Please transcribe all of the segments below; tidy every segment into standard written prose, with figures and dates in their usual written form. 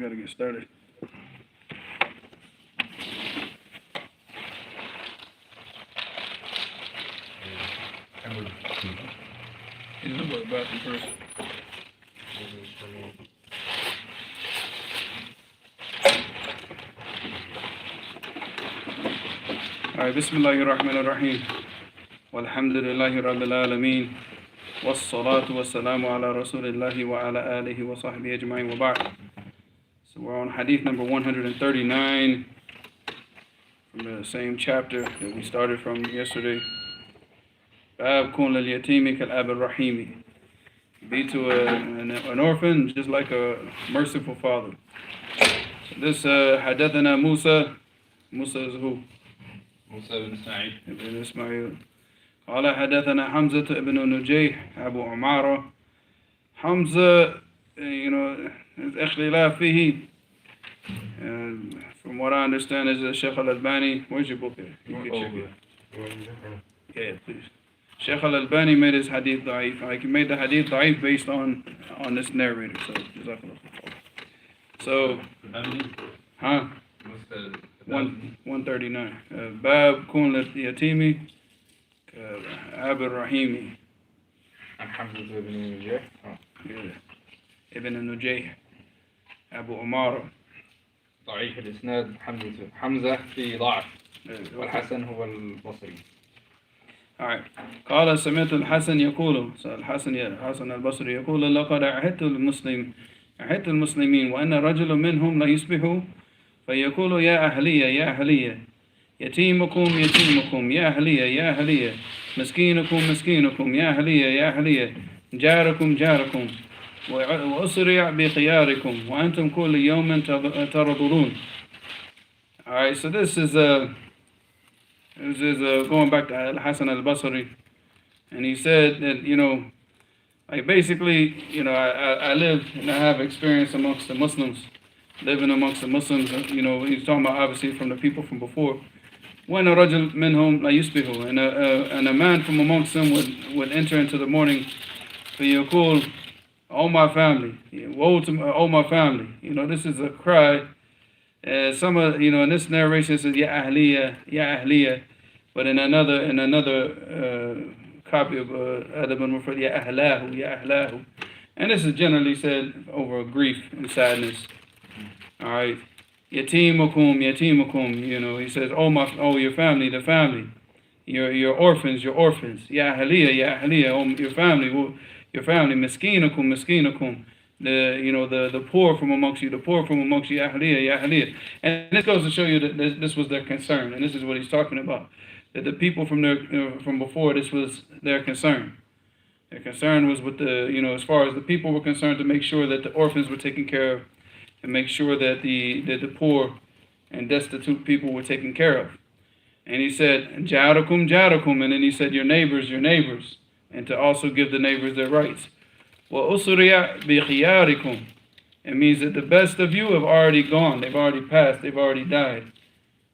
gotta get started. He's gonna go to the bathroom first. Alright, Bismillahir Rahmanir Rahim. Walhamdulillahi Rabbil Alameen. Wassalatu wassalamu ala Rasulillahi wa ala alihi wa sahbihi ajma'in wa ba'd. So we're on hadith number 139 from the same chapter that we started from yesterday. Bab kun lil yatimi kal ab rahimi. Be to an orphan just like a merciful father. So this hadathana Musa is who? موسى بن سعيد ابن إسماعيل. قال حدثنا حمزة ابن نجيح أبو عمارة. Hamza, is اختلاف فيه. From what I understand is Sheikh Al-Albani. Where's your book here? You can check it. Yeah, please. Sheikh Al-Albani made his hadith da'if. He made the hadith da'if based on this narrator. So, huh? 139. Bab kun yatimi ab rahimi. حمزة بن نجيح ابن النجيح أبو عمارة. ضعيف الإسناد. حمزة في ضعف والحسن هو البصري. Alright. قال سمعت الحسن يقول الحسن البصري يقول لقد عهدت المسلمين وأن رجل منهم لا يصبح فيقول يا أهلية يتيمكم يا أهلية مسكينكم يا أهلية جاركم وأسرع بخياركم وأنتم كل يوم ترضون. Alright, so this is going back to Al-Hasan al-Basri, and he said that, basically, I live and I have experience amongst the Muslims, living amongst the Muslims, he's talking about obviously from the people from before. When a rajul minhum la yusbihu, and a man from amongst them would enter into the morning, فيقول, oh my family, woe to oh my family. This is a cry. Some of, in this narration it says ya ahliya, but in another copy of Adab and Mufrad, ya ahlahu, and this is generally said over grief and sadness. All right, yatimukum, he says, oh your family, the family, your orphans, ya ahliya, oh your family, miskinukum. The poor from amongst you, ya ahliya. And this goes to show you that this was their concern, and this is what he's talking about. That the people from before, this was their concern. Their concern was with as far as the people were concerned, to make sure that the orphans were taken care of, and make sure that the poor and destitute people were taken care of. And he said, jarakum, and then he said, your neighbors, and to also give the neighbors their rights. وَأُسْرِيَ بِخِيَارِكُمْ. It means that the best of you have already gone. They've already passed. They've already died.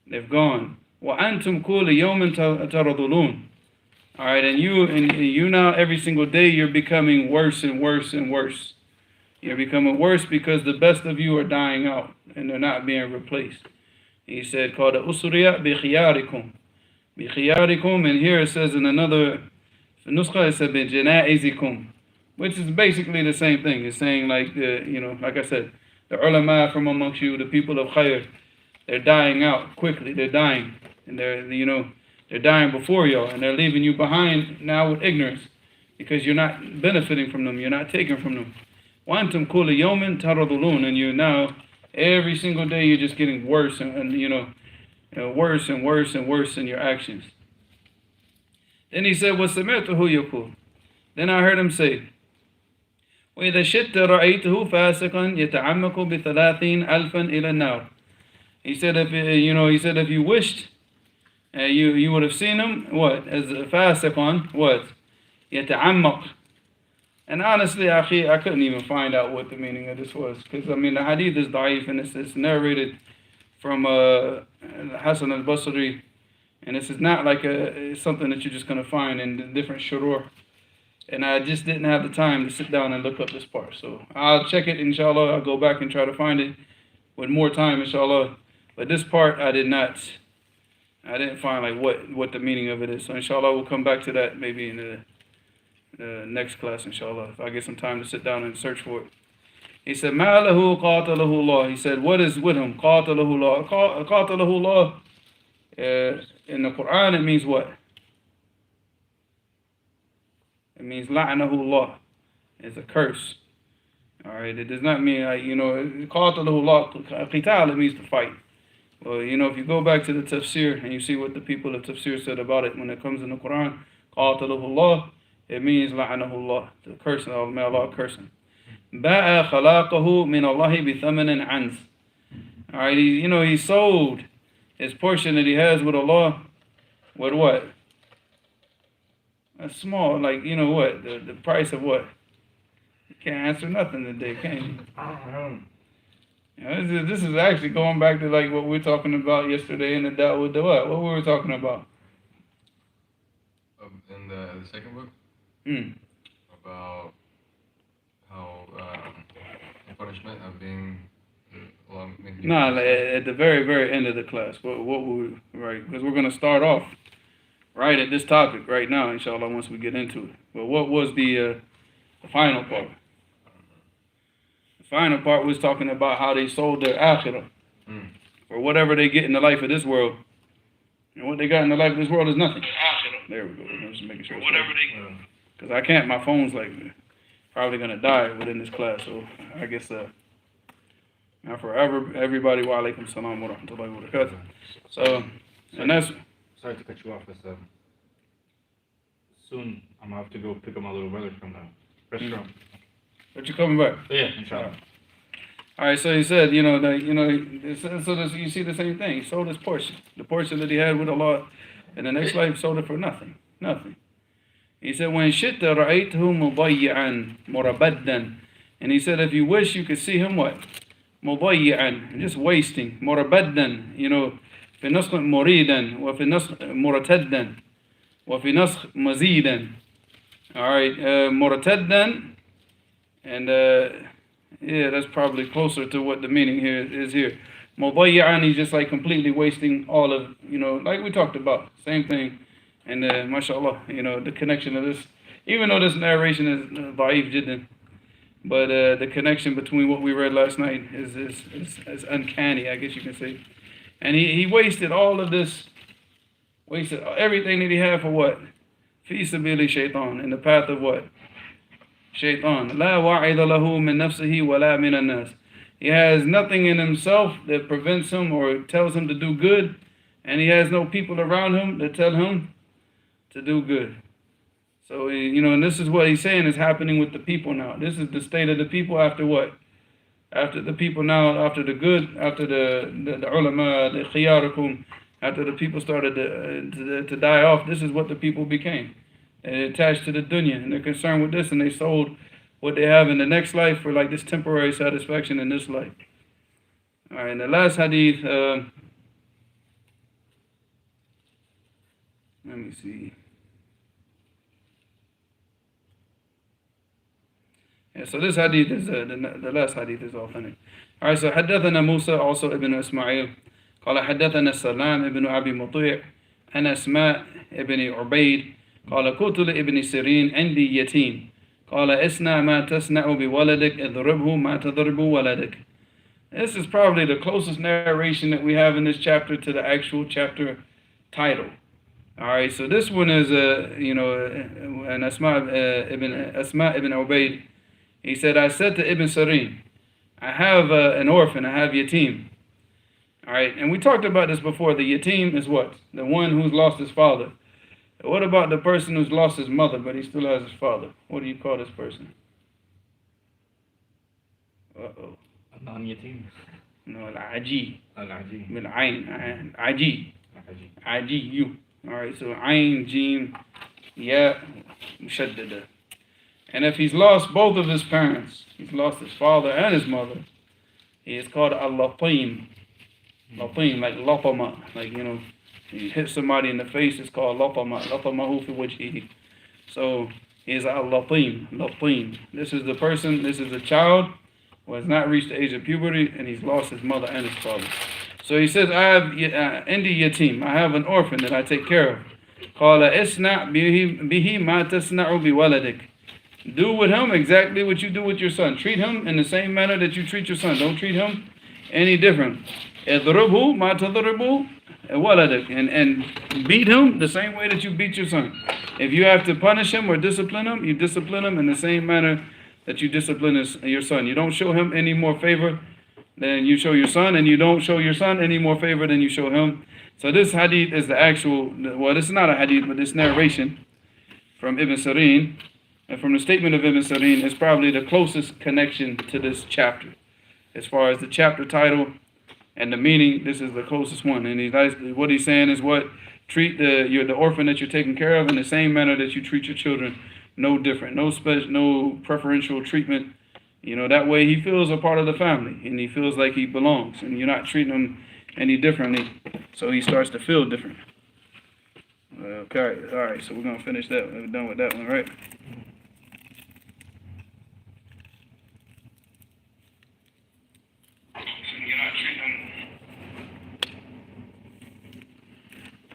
They've gone. وَأَنْتُمْ كُلَّ يَوْمٍ تَرَضُلُونَ. All right, and you now, every single day, you're becoming worse and worse and worse. You're becoming worse because the best of you are dying out, and they're not being replaced. He said, called أُسْرِيَ بِخِيَارِكُمْ. بِخِيَارِكُمْ, and here it says in another nuskha, it said بِجَنَائِزِكُمْ, which is basically the same thing. It's saying like like I said, the ulama from amongst you, the people of khayr, they're dying out quickly. They're dying, and they're dying before y'all, and they're leaving you behind now with ignorance, because you're not benefiting from them. You're not taking from them. وَأَنْتُمْ كُلَّ يَوْمٍ تَرَضُلُونَ, and you're now every single day you're just getting worse and worse and worse and worse in your actions. Then he said, وَسَمِعْتُهُ يَقُولُ, then I heard him say, وإذا شئت رأيته فاسقا يتعمق ب30,000 إلى النار. He said if you wished, you would have seen him as a fasiqan, يتعمق. And honestly, I couldn't even find out what the meaning of this was, because the hadith is da'if, and it's narrated from Hasan al-Basri, and this is not like something that you're just going to find in different shurur. And I just didn't have the time to sit down and look up this part. So I'll check it, inshallah. I'll go back and try to find it with more time, inshallah. But this part I didn't find like what the meaning of it is. So inshallah we'll come back to that maybe in the next class, inshallah, if I get some time to sit down and search for it. He said, Ma'alahu qatalahu Allah. He said, what is with him? Qatalahu Allah. Qatalahu Allah. In the Quran, it means what? It means la'anahu Allah. It's a curse. Alright, it does not mean, qatalahu Allah, qital, it means to fight. Well, if you go back to the tafsir and you see what the people of tafsir said about it when it comes in the Quran, qatalahu Allah, it means la'anahu Allah, the curse of Allah, may Allah curse him. Ba'a khalaqahu min Allahi bi thamanin anz. Alright, he sold his portion that he has with Allah with what? A small, what? The price of what? You can't answer nothing today, can you? This is actually going back to like what we were talking about yesterday in the Adab with the what? What we were talking about? In the second book? About how the punishment of being at the very, very end of the class. What we right? Because we're going to start off right at this topic right now, inshallah, once we get into it. But what was the final part? The final part was talking about how they sold their akhirah for whatever they get in the life of this world. And what they got in the life of this world is nothing. There we go. I'm just making sure. Whatever they. Because I can't. My phone's probably gonna die within this class. So I guess now for everybody, wa alaikum salam wa rahmatullahi wa barakatuh. So, and that's. Sorry to cut you off, but soon I'm gonna have to go pick up my little brother from the restaurant. But you coming back? Yeah, inshallah. All right, so he said, so you see the same thing. He sold his portion, the portion that he had with Allah, in the next life, sold it for nothing. He said, when shitta ra'aytuhu mudayyi'an murabaddan. And he said, if you wish, you could see him what? Mudayyi'an, just wasting. Murabaddan, في نسخ مريدا وفي نسخ مرتدا وفي نسخ مزيدا. All right, مرتدا, and that's probably closer to what the meaning here is here. مضيعا, he's just like completely wasting all of, like we talked about, same thing. And mashallah, the connection of this, even though this narration is da'if jiddan, but the connection between what we read last night is uncanny, I guess you can say. And he wasted all of this, wasted everything that he had for what? Fi sabili shaitan, in the path of what? Shaitan. La wa'ida lahu min nafsihi wa la min an-nas. He has nothing in himself that prevents him or tells him to do good, and he has no people around him that tell him to do good. So, and this is what he's saying is happening with the people now. This is the state of the people after what? After the people now, after the good, after the ulama, the khiyarukum, after the people started to die off, this is what the people became. They attached to the dunya, and they're concerned with this, and they sold what they have in the next life for like this temporary satisfaction in this life. All right, and the last hadith, let me see. Yeah, so this hadith is, the last hadith is authentic. Alright, so حدثنا موسى also ابن إسماعيل قال حدثنا السلام ابن أبي مطيع عن أسماء ابن عبيد قال قلت لابن سيرين عندي يتيم قال اصنع ما تصنع بولدك اضربه ما تضرب ولدك. This is probably the closest narration that we have in this chapter to the actual chapter title. Alright, so this one is, an Asma ibn Ubayd. He said, I said to Ibn Sirin, I have an orphan, I have yatim. Alright, and we talked about this before. The yatim is what? The one who's lost his father. What about the person who's lost his mother, but he still has his father? What do you call this person? Uh-oh. A non-yatim. No, al-aji. Al-aji. Bil-ayn. Aji. Aji, you. Alright, so ayn, jim, ya, mushaddada. And if he's lost both of his parents, he's lost his father and his mother, he is called al-latim. Latim, like latama. Like, you hit somebody in the face, it's called latama. Latamahu fi wajhihi. So, he is al-latim. Latim. This is the person, this is a child or has not reached the age of puberty, and he's lost his mother and his father. So he says, I have indi yatim, I have an orphan that I take care of. قال اسنع به ما تصنع بولدك. Do with him exactly what you do with your son. Treat him in the same manner that you treat your son. Don't treat him any different. اضربه ما تضرب ولدك. And beat him the same way that you beat your son. If you have to punish him or discipline him, you discipline him in the same manner that you discipline your son. You don't show him any more favor than you show your son, and you don't show your son any more favor than you show him. So this hadith is the actual, well, this is not a hadith, but this narration from Ibn Sirin, and from the statement of Ibn Sirin is probably the closest connection to this chapter. As far as the chapter title and the meaning, this is the closest one. And what he's saying is treat the orphan that you're taking care of in the same manner that you treat your children. No different, no preferential treatment. That way he feels a part of the family and he feels like he belongs, and you're not treating him any differently, so he starts to feel different. Okay, all right, so we're going to finish that. We're done with that one, right? So you're not treating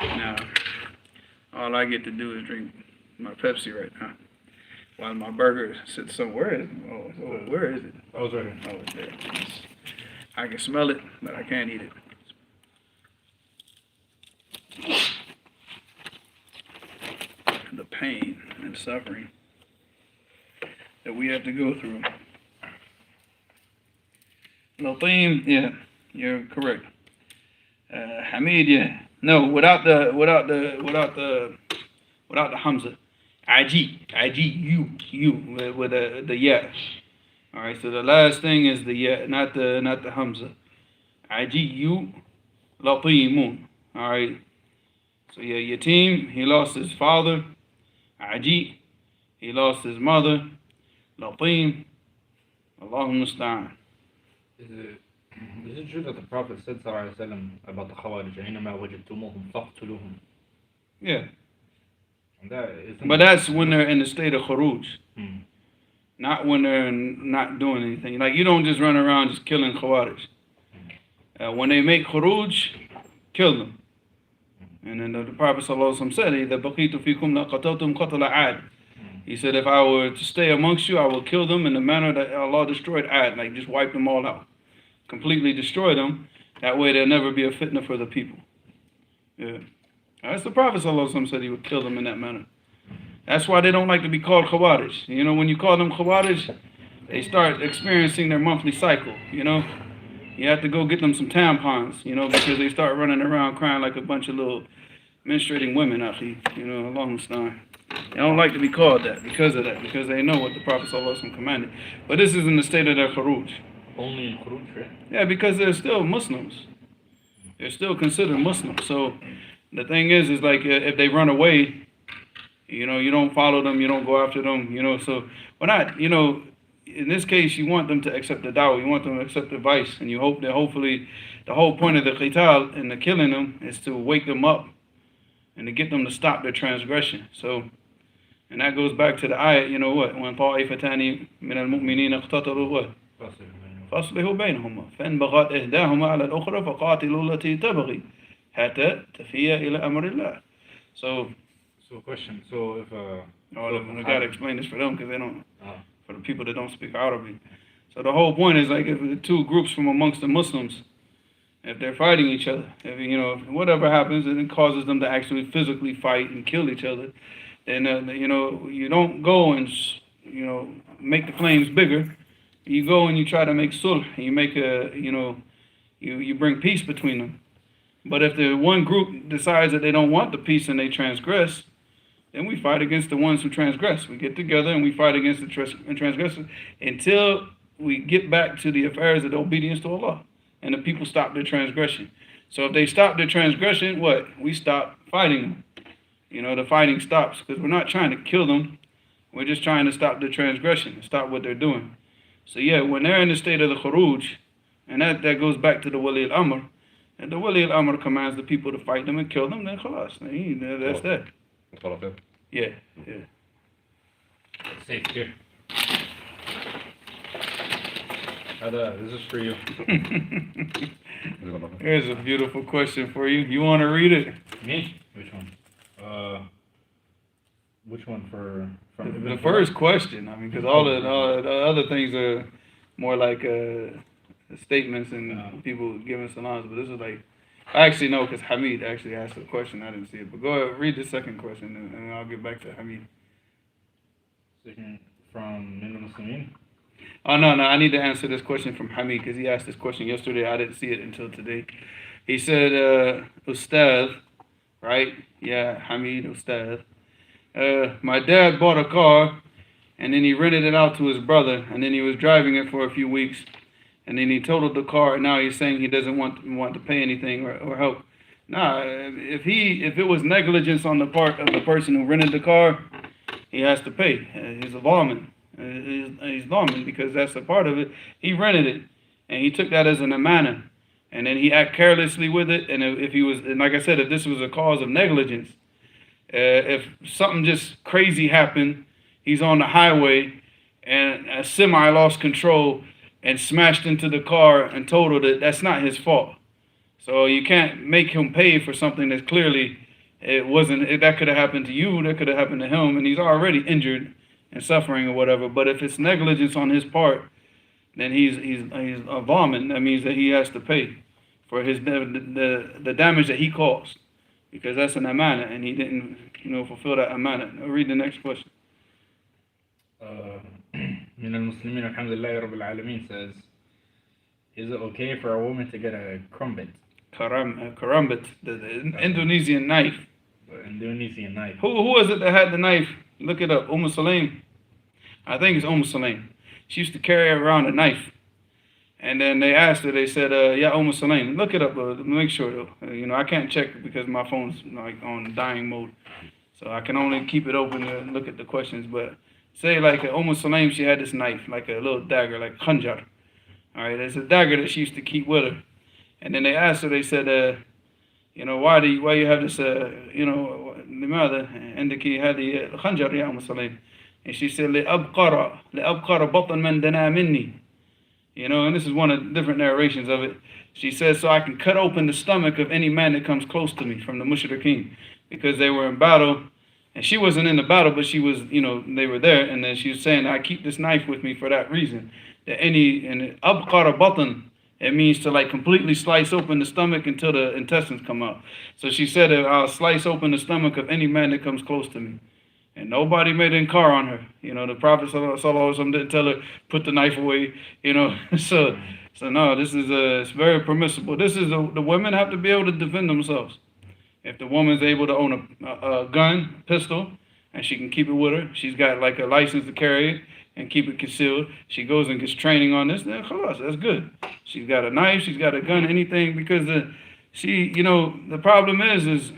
him. Now, all I get to do is drink my Pepsi right now, while my burger sits somewhere. Where is it? Oh, it's right here. Oh, it's there. I can smell it, but I can't eat it. The pain and suffering that we have to go through. Latim, yeah, you're correct. Hamid, yeah. No, without the Hamza. You with the yeah. All right, so the last thing is the yeah, not the Hamza. You latimun. All right. So yeah, yatim, he lost his father. Aji, he lost his mother. Latim, Allahumma musta'an. Is it true that the Prophet said sallallahu alaihi wasallam about the Khawarij, "Aynama wajadtumuhum faqtuluhum"? Yeah. And that isn't. But that's when they're in the state of khuruj. Not when they're not doing anything. Like, you don't just run around just killing Khawarij. When they make khuruj, kill them. And then the Prophet ﷺ said, إِذَا بَقِيتُ فِيكُمْ لَقَتَلْتُمْ قَتْلَ عَادٍ. He said, if I were to stay amongst you, I will kill them in the manner that Allah destroyed Ad, like just wipe them all out. Completely destroy them. That way there'll never be a fitna for the people. Yeah. That's the Prophet ﷺ said he would kill them in that manner. That's why they don't like to be called Khawarij. When you call them Khawarij, they start experiencing their monthly cycle, You have to go get them some tampons, because they start running around crying like a bunch of little menstruating women, akhi. Allahumma musta'an. They don't like to be called that because of that, because they know what the Prophet ﷺ commanded. But this is in the state of their khuruj. Only in Khuruj, right? Yeah, because they're still Muslims. They're still considered Muslims. So the thing is like if they run away, you don't follow them, you don't go after them, So we're not, in this case, you want them to accept the dawah, you want them to accept advice, and you hope that hopefully the whole point of the qital and the killing them is to wake them up and to get them to stop their transgression. So, and that goes back to the ayat, when طَائِفَتَانِ مِنَ الْمُؤْمِنِينَ اقْتَتَلُوا what? فَأَصْلِحُوا بَيْنَهُمَا فَإِنْ بَغَتْ إِحْدَاهُمَا عَلَى الْأُخْرَى فَقَاتِلُوا الَّتِي تَبْغِي حَتَّى تَفِيَ إِلَى أَمْرِ اللَّهِ. So a question. So if I gotta explain this for them because they don't. For the people that don't speak Arabic. So the whole point is like if the two groups from amongst the Muslims, if they're fighting each other, if whatever happens and it causes them to actually physically fight and kill each other, then you don't go and make the flames bigger. You go and you try to make sulh. You make you bring peace between them. But if the one group decides that they don't want the peace and they transgress, then we fight against the ones who transgress. We get together and we fight against the transgressors until we get back to the affairs of the obedience to Allah. And the people stop their transgression. So if they stop their transgression, what? We stop fighting them. The fighting stops because we're not trying to kill them. We're just trying to stop their transgression, stop what they're doing. So yeah, when they're in the state of the khuruj, and that goes back to the Wali al-Amr, and the Wali al-Amr commands the people to fight them and kill them, then khalas, that's that. Yeah. safe here. Adab, this is for you. Here's a beautiful question for you. You want to read it? Me? Which one? Which one for? From The first question. I mean, because all the other things are more like statements and people giving salams. But this is like, I actually know because Hamid actually asked the question. I didn't see it. But go ahead, read the second question, and I'll get back to Hamid. Second from Min al-Muslimin. Oh, no, I need to answer this question from Hamid because he asked this question yesterday. I didn't see it until today. He said, Ustad, right? Yeah, Hamid, Ustad. My dad bought a car and then he rented it out to his brother and then he was driving it for a few weeks and then he totaled the car and now he's saying he doesn't want to pay anything or help. Nah, if it was negligence on the part of the person who rented the car, he has to pay. He's a lawman. He's lawman because that's a part of it. He rented it and he took that as an amana and then he acted carelessly with it. And if he was, and like I said, if this was a cause of negligence, if something just crazy happened, he's on the highway and a semi lost control and smashed into the car and totaled it, that's not his fault. So you can't make him pay for something that's clearly, that could have happened to you, that could have happened to him, and he's already injured and suffering or whatever. But if it's negligence on his part, then he's a vomit. That means that he has to pay for the damage that he caused. Because that's an amana, and he didn't, fulfill that amana. I'll read the next question. Min al-Muslimin, alhamdulillah, Rabbil Alameen says, is it okay for a woman to get a krumbit? Karambit, the Indonesian knife. The Indonesian knife. Who was it that had the knife? Look it up. Sulaim. I think it's Sulaim. She used to carry around a knife. And then they asked her, they said, yeah, Sulaim. Look it up, make sure though. I can't check because my phone's like on dying mode. So I can only keep it open to look at the questions. But say like Sulaim, she had this knife, like a little dagger, like khanjar. All right, it's a dagger that she used to keep with her. And then they asked her, they said, why you have this, لماذا عندك هذه الخنجر يا Sulaim? And she said, لأبقر بطن من دنا مني. And this is one of the different narrations of it. She says, so I can cut open the stomach of any man that comes close to me from the mushrikeen. Because they were in battle, and she wasn't in the battle, but she was, they were there. And then she was saying, I keep this knife with me for that reason. That and abqara batan, it means to like completely slice open the stomach until the intestines come out. So she said, I'll slice open the stomach of any man that comes close to me. And nobody made an inkar on her. The Prophet ﷺ didn't tell her, put the knife away, So no, this is it's very permissible. This is the women have to be able to defend themselves. If the woman's able to own a gun, pistol, and she can keep it with her, she's got like a license to carry it and keep it concealed. She goes and gets training on this, then khalas, that's good. She's got a knife, she's got a gun, anything, because the problem is,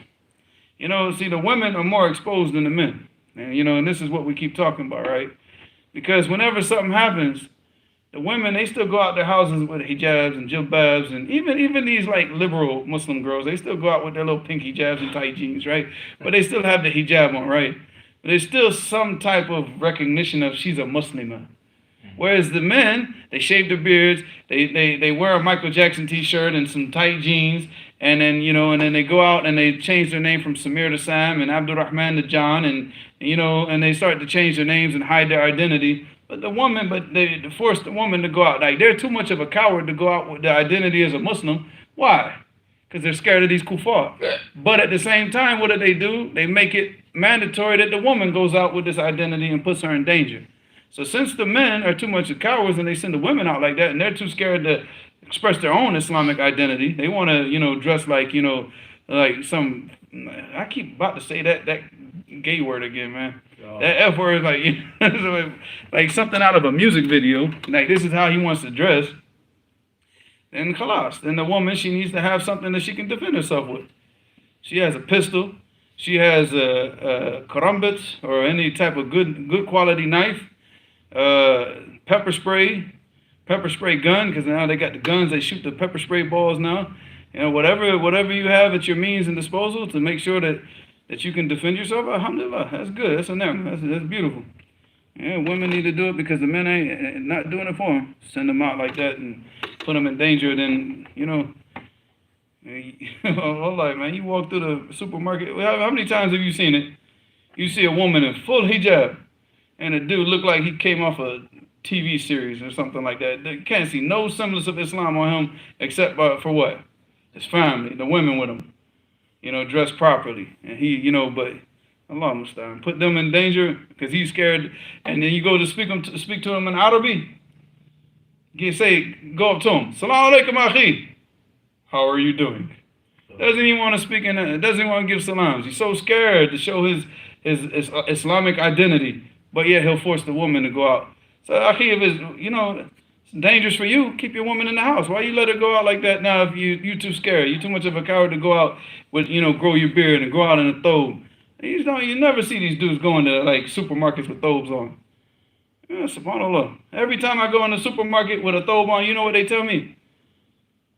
see, the women are more exposed than the men. And this is what we keep talking about, right? Because whenever something happens, the women, they still go out their houses with hijabs and jilbabs, and even these like liberal Muslim girls, they still go out with their little pink hijabs and tight jeans, right? But they still have the hijab on, right? But there's still some type of recognition of she's a Muslimah. Whereas the men, they shave their beards, they wear a Michael Jackson t-shirt and some tight jeans, and then and then they go out and they change their name from Samir to Sam and Abdurrahman to John, and they start to change their names and hide their identity. But they force the woman to go out. Like, they're too much of a coward to go out with their identity as a Muslim. Why? Because they're scared of these kuffar. But at the same time, what do? They make it mandatory that the woman goes out with this identity and puts her in danger. So since the men are too much of cowards and they send the women out like that, and they're too scared to express their own Islamic identity, they want to, dress like, like some, I keep about to say that gay word again, man. Oh. That F word is like, like something out of a music video. Like, this is how he wants to dress. Then khalas. Then the woman, she needs to have something that she can defend herself with. She has a pistol. She has a karambit or any type of good quality knife. Pepper spray gun, because now they got the guns, they shoot the pepper spray balls now. Whatever you have at your means and disposal to make sure that you can defend yourself, alhamdulillah, that's good, that's a ni'mah, that's beautiful. Yeah, women need to do it because the men ain't not doing it for them. Send them out like that and put them in danger. Then hold on, man. You walk through the supermarket. How many times have you seen it? You see a woman in full hijab, and a dude look like he came off a TV series or something like that. You can't see no semblance of Islam on him except for what? His family, the women with him. Dressed properly, and he, but Allah Mustaan, put them in danger because he's scared. And then you go to speak to him in Arabic. You say, go up to him, Salaam alaikum akhi. How are you doing? Doesn't even want to speak in it. Doesn't even want to give salams. He's so scared to show his Islamic identity, but yet he'll force the woman to go out. So akhi, if it's it's dangerous for you, keep your woman in the house. Why you let her go out like that now? If you too scared, you too much of a coward to go out with grow your beard and go out in a thobe. You never see these dudes going to like supermarkets with thobes on. Yeah, subhanAllah. Every time I go in the supermarket with a thobe on, you know what they tell me?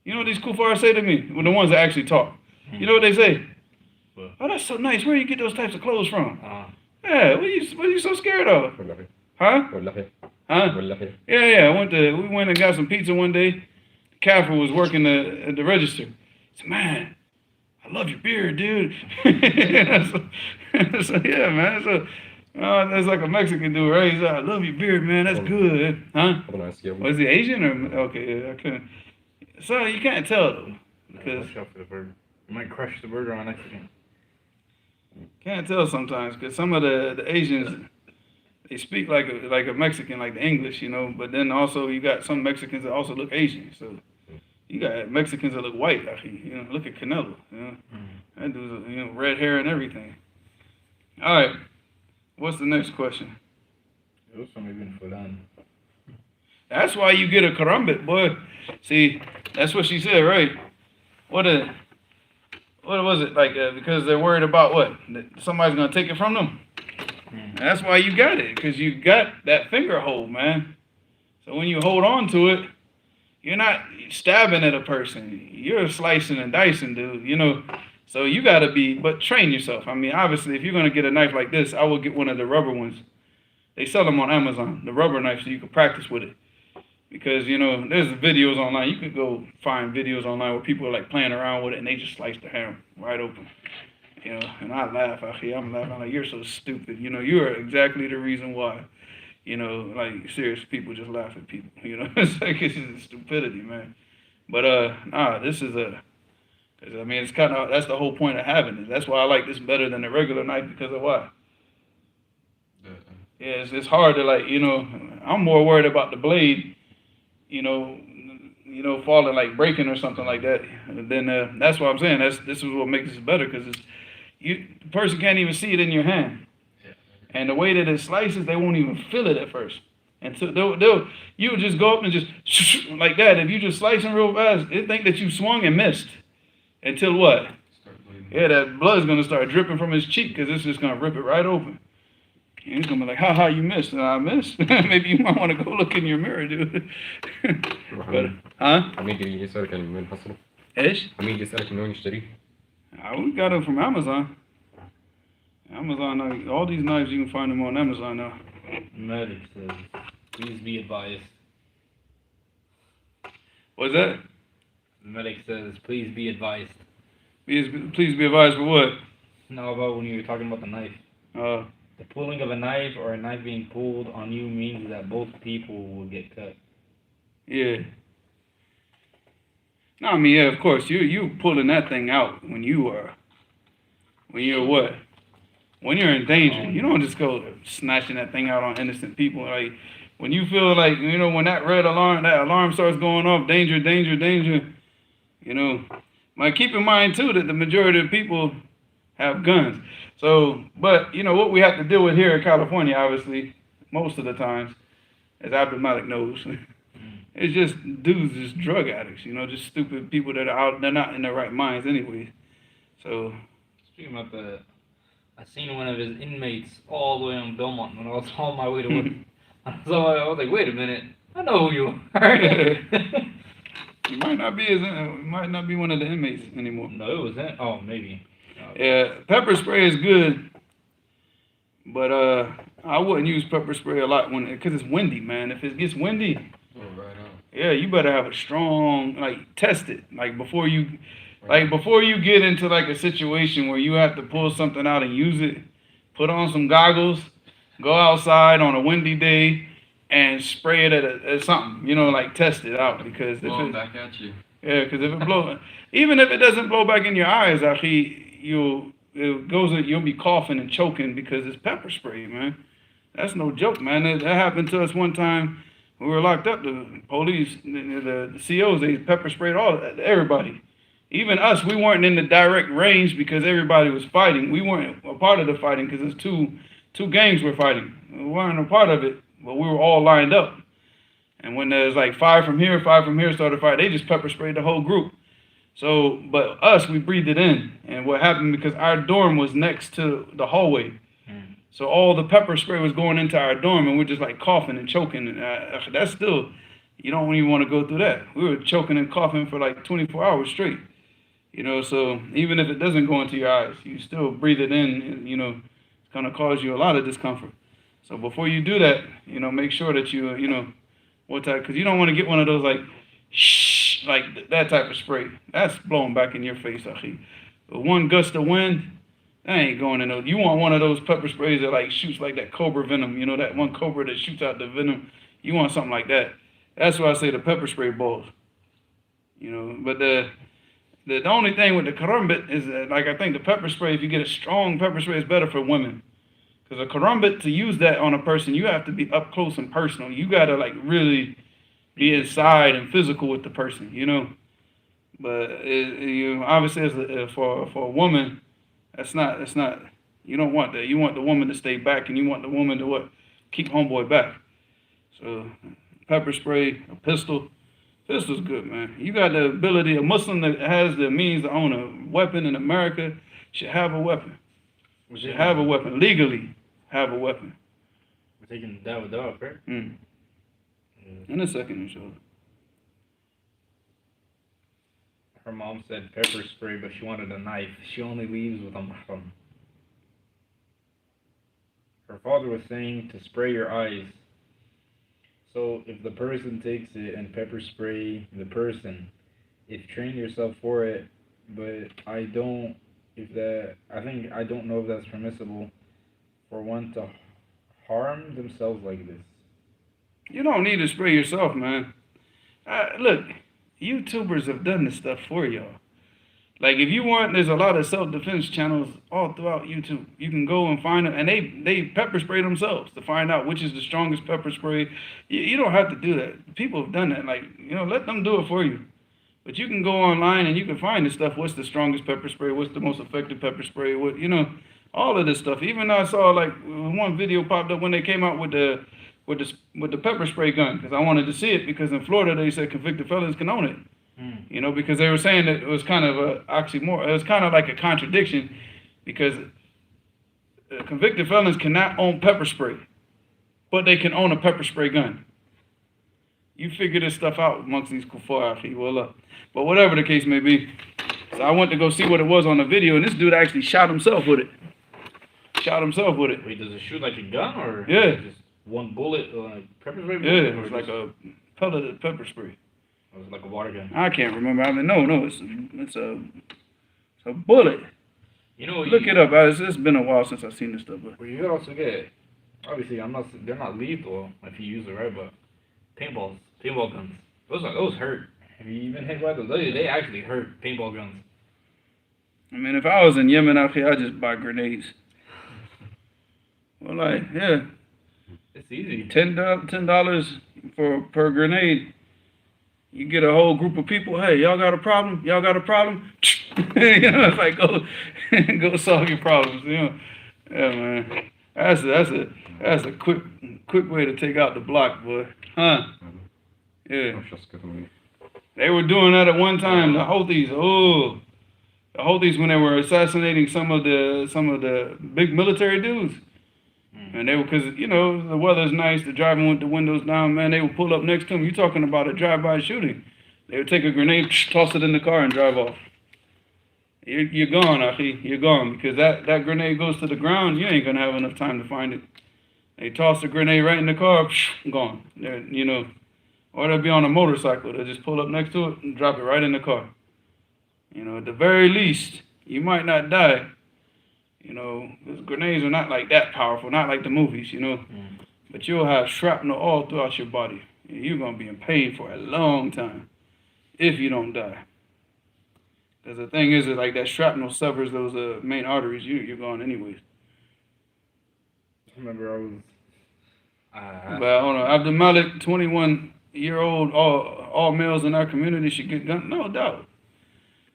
You know what these kuffars say to me? Well, the ones that actually talk. You know what they say? Oh, that's so nice. Where do you get those types of clothes from? Yeah, what are you so scared of? Huh? Huh? Yeah. We went and got some pizza one day. The Kafir was working at the register. He said, man, I love your beard, dude. So yeah, man. So that's like a Mexican dude, right? He's like, I love your beard, man. That's good. Huh? Was he Asian or okay? Yeah, I couldn't. So you can't tell though, because watch out for the burger. You might crush the burger on accident. Can't tell sometimes because some of the Asians they speak like a Mexican, like the English, But then also you got some Mexicans that also look Asian. So you got Mexicans that look white. Look at Canelo. That dude's red hair and everything. All right, what's the next question? It was from Ibn Fulan. That's why you get a karambit, boy. See, that's what she said, right? What was it like? Because they're worried about what? That somebody's gonna take it from them. And that's why you got it, because you got that finger hold, man. So when you hold on to it, you're not stabbing at a person. You're slicing and dicing, dude. So you gotta but train yourself. I mean, obviously, if you're gonna get a knife like this, I will get one of the rubber ones. They sell them on Amazon, the rubber knife, so you can practice with it. Because, there's videos online. You could go find videos online where people are like playing around with it and they just slice the ham right open. And I laugh, I'm laughing. I'm like, you're so stupid. You are exactly the reason why. Like serious people just laugh at people. It's like it's just stupidity, man. But this is it's kind of that's the whole point of having it. That's why I like this better than the regular knife because of why. Yeah, it's hard to I'm more worried about the blade, falling like breaking or something like that. And then that's what I'm saying. This is what makes this better because the person can't even see it in your hand, and the way that it slices, they won't even feel it at first. And so you would just go up and just like that. If you just slicing real fast, they think that you swung and missed until what? Yeah, that blood's gonna start dripping from his cheek because it's just gonna rip it right open. And he's gonna be like, "Ha, you missed." And I missed. Maybe you might want to go look in your mirror, dude. But, huh? عميل يسألك من وين حصله؟ إيش؟ عميل يسألك من وين يشتريه؟ We got them from Amazon. Amazon, all these knives you can find them on Amazon now. Malik says, please be advised. What's that? Malik says, please be advised. Please be advised for what? Now about when you were talking about the knife. The pulling of a knife or a knife being pulled on you means that both people will get cut. Yeah. No, I mean, yeah, of course, you pulling that thing out when you're what? When you're in danger. You don't just go snatching that thing out on innocent people. Like, when you feel like, when that alarm starts going off, danger, danger, danger, But keep in mind, too, that the majority of people have guns. So, but, what we have to deal with here in California, obviously, most of the times, as Abdul Malik knows, it's just dudes, just drug addicts, just stupid people that are out, they're not in their right minds anyway. So. Speaking about I seen one of his inmates all the way on Belmont when I was on my way to work. So I was like, wait a minute, I know who you are. You might not be one of the inmates anymore. No, it wasn't. Oh, maybe. Yeah, pepper spray is good, But I wouldn't use pepper spray a lot because it's windy, man. If it gets windy, Oh, right on. yeah, you better have a strong test it before you get into like a situation where you have to pull something out and use it. Put on some goggles, go outside on a windy day, and spray it at something. Test it out because Blowing back at you. yeah, because if it blows, even if it doesn't blow back in your eyes, you'll be coughing and choking because it's pepper spray, man. That's no joke, man. That happened to us one time. We were locked up. The police, the COs, they pepper sprayed everybody. Even us, we weren't in the direct range because everybody was fighting. We weren't a part of the fighting because it's two gangs were fighting. We weren't a part of it, but we were all lined up. And when there's like five from here started fighting, they just pepper sprayed the whole group. So, but us, we breathed it in. And what happened, because our dorm was next to the hallway. So all the pepper spray was going into our dorm, and we're just like coughing and choking. And that's still, you don't even want to go through that. We were choking and coughing for like 24 hours straight. So even if it doesn't go into your eyes, you still breathe it in, and, it's going to cause you a lot of discomfort. So before you do that, make sure that you, what type, because you don't want to get one of those like, shh, like that type of spray. That's blowing back in your face, akhi. But one gust of wind, that ain't going in those. You want one of those pepper sprays that like shoots like that cobra venom, that one cobra that shoots out the venom. You want something like that. That's why I say the pepper spray balls. But the only thing with the karambit is that, I think the pepper spray, if you get a strong pepper spray, is better for women. Because a karambit, to use that on a person, you have to be up close and personal. You got to really be inside and physical with the person, But obviously, for a woman, that's not. You don't want that. You want the woman to stay back, and you want the woman to what? Keep homeboy back. So pepper spray, a pistol. Pistol's good, man. You got the ability. A Muslim that has the means to own a weapon in America should have a weapon. Should have a weapon legally. Have a weapon. We're taking that with dog, right? In a second, inshallah. Her mom said pepper spray, but she wanted a knife. She only leaves with a mahram. Her father was saying to spray your eyes. So if the person takes it and pepper spray the person, if train yourself for it, but I don't know if that's permissible for one to harm themselves like this. You don't need to spray yourself, man. Look, YouTubers have done this stuff for y'all. Like if you want, there's a lot of self-defense channels all throughout YouTube. You can go and find them, and they pepper spray themselves to find out which is the strongest pepper spray. You don't have to do that. People have done that. Let them do it for you. But you can go online and you can find this stuff. What's the strongest pepper spray? What's the most effective pepper spray? All of this stuff. Even I saw one video popped up when they came out with the pepper spray gun, because I wanted to see it, because in Florida they said convicted felons can own it. Because they were saying that it was kind of a oxymoron. It was kind of like a contradiction, because convicted felons cannot own pepper spray, but they can own a pepper spray gun. You figure this stuff out amongst these kuffar, akhi, wallah. But whatever the case may be, so I went to go see what it was on the video, and this dude actually shot himself with it. Wait, does it shoot like a gun, or Yeah. just one bullet, or like pepper spray? Yeah, or it's like a pelleted pepper spray. Or was it like a water gun? I can't remember. No, it's a bullet. Look it up. It's been a while since I've seen this stuff. But Well, you could also get, obviously, they're not lethal if you use it right, but paintball guns. Those hurt. Have you even hit by those? They actually hurt, paintball guns. I mean, if I was in Yemen out here, I'd just buy grenades. Well, yeah, It's easy. $10 per grenade. You get a whole group of people. Hey, y'all got a problem? It's like go solve your problems. Yeah, man. That's a quick way to take out the block, boy. Huh? Yeah. They were doing that at one time. The Houthis, when they were assassinating some of the big military dudes. And they were, because, the weather's nice, they're driving with the windows down, man, they would pull up next to them. You're talking about a drive-by shooting. They would take a grenade, toss it in the car, and drive off. you're gone, Akhi. You're gone because that grenade goes to the ground. You ain't gonna have enough time to find it. They toss the grenade right in the car, gone. You know, or they'll be on a motorcycle. They'll just pull up next to it and drop it right in the car. You know, at the very least, you might not die. You know, those grenades are not like that powerful, not like the movies, you know. But you'll have shrapnel all throughout your body. You're going to be in pain for a long time if you don't die. Because the thing is, like that shrapnel severs those main arteries. You're gone anyways. I remember I was. But hold on, Abdul Malik, 21-year-old, all males in our community should get gun. No doubt,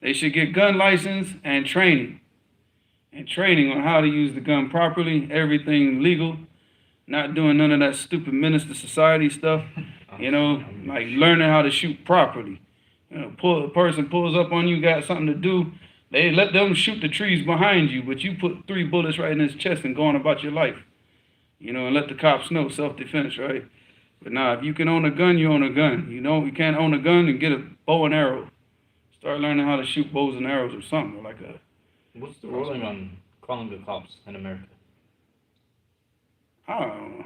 they should get gun license and training on how to use the gun properly. Everything legal, not doing none of that stupid menace to society stuff. You know, like learning how to shoot properly. You know, a person pulls up on you, got something to do. They let them shoot the trees behind you, but you put 3 bullets right in his chest and go on about your life. You know, and let the cops know, self-defense, right? But now, if you can own a gun, you own a gun. You can't own a gun and get a bow and arrow. Start learning how to shoot bows and arrows or something like a. What's the ruling on calling the cops in America? I don't know.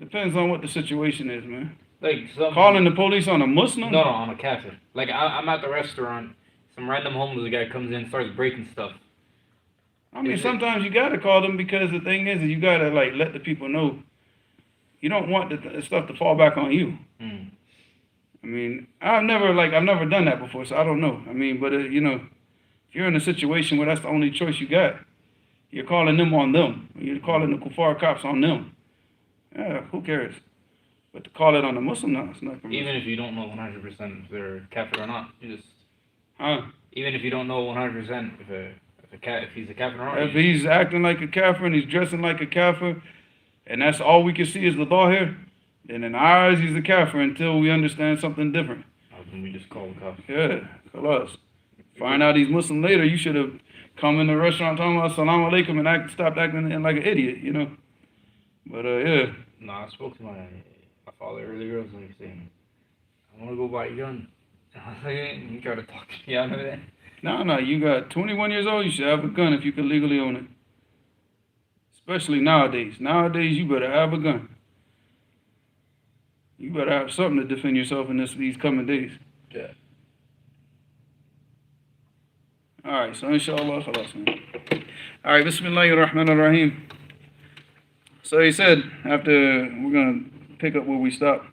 Depends on what the situation is, man. Like Calling the police on a Muslim? No, on a kafir. Like I'm at the restaurant, some random homeless guy comes in, starts breaking stuff. I mean, sometimes you gotta call them because the thing is you gotta like let the people know. You don't want the stuff to fall back on you. I mean, I've never done that before, so I don't know. I mean, but you know, if you're in a situation where that's the only choice you got, you're calling them on them. You're calling the kuffar cops on them. Yeah, who cares? But to call it on the Muslim, no, it's not permissible. Even if you don't know 100% if they're kafir or not, you just. Huh? Even if you don't know 100% if he's a kafir or not. If he's acting like a kafir and he's dressing like a kafir, and that's all we can see is the law here, then in our eyes he's a kafir until we understand something different. Then we just call the cops. Yeah, khalas. Find out he's Muslim later, you should have come in the restaurant talking about Assalamu alaikum and stopped acting like an idiot, you know. But yeah. No, I spoke to my father earlier. I was like saying, I want to go buy a gun. He tried to talk me out of it. No, you got 21 years old, you should have a gun if you can legally own it. Especially nowadays. Nowadays, you better have a gun. You better have something to defend yourself in these coming days. Yeah. Alright, so inshallah, khalas, man. Alright, Bismillahir Rahmanir Rahim. So he said, after we're going to pick up where we stopped.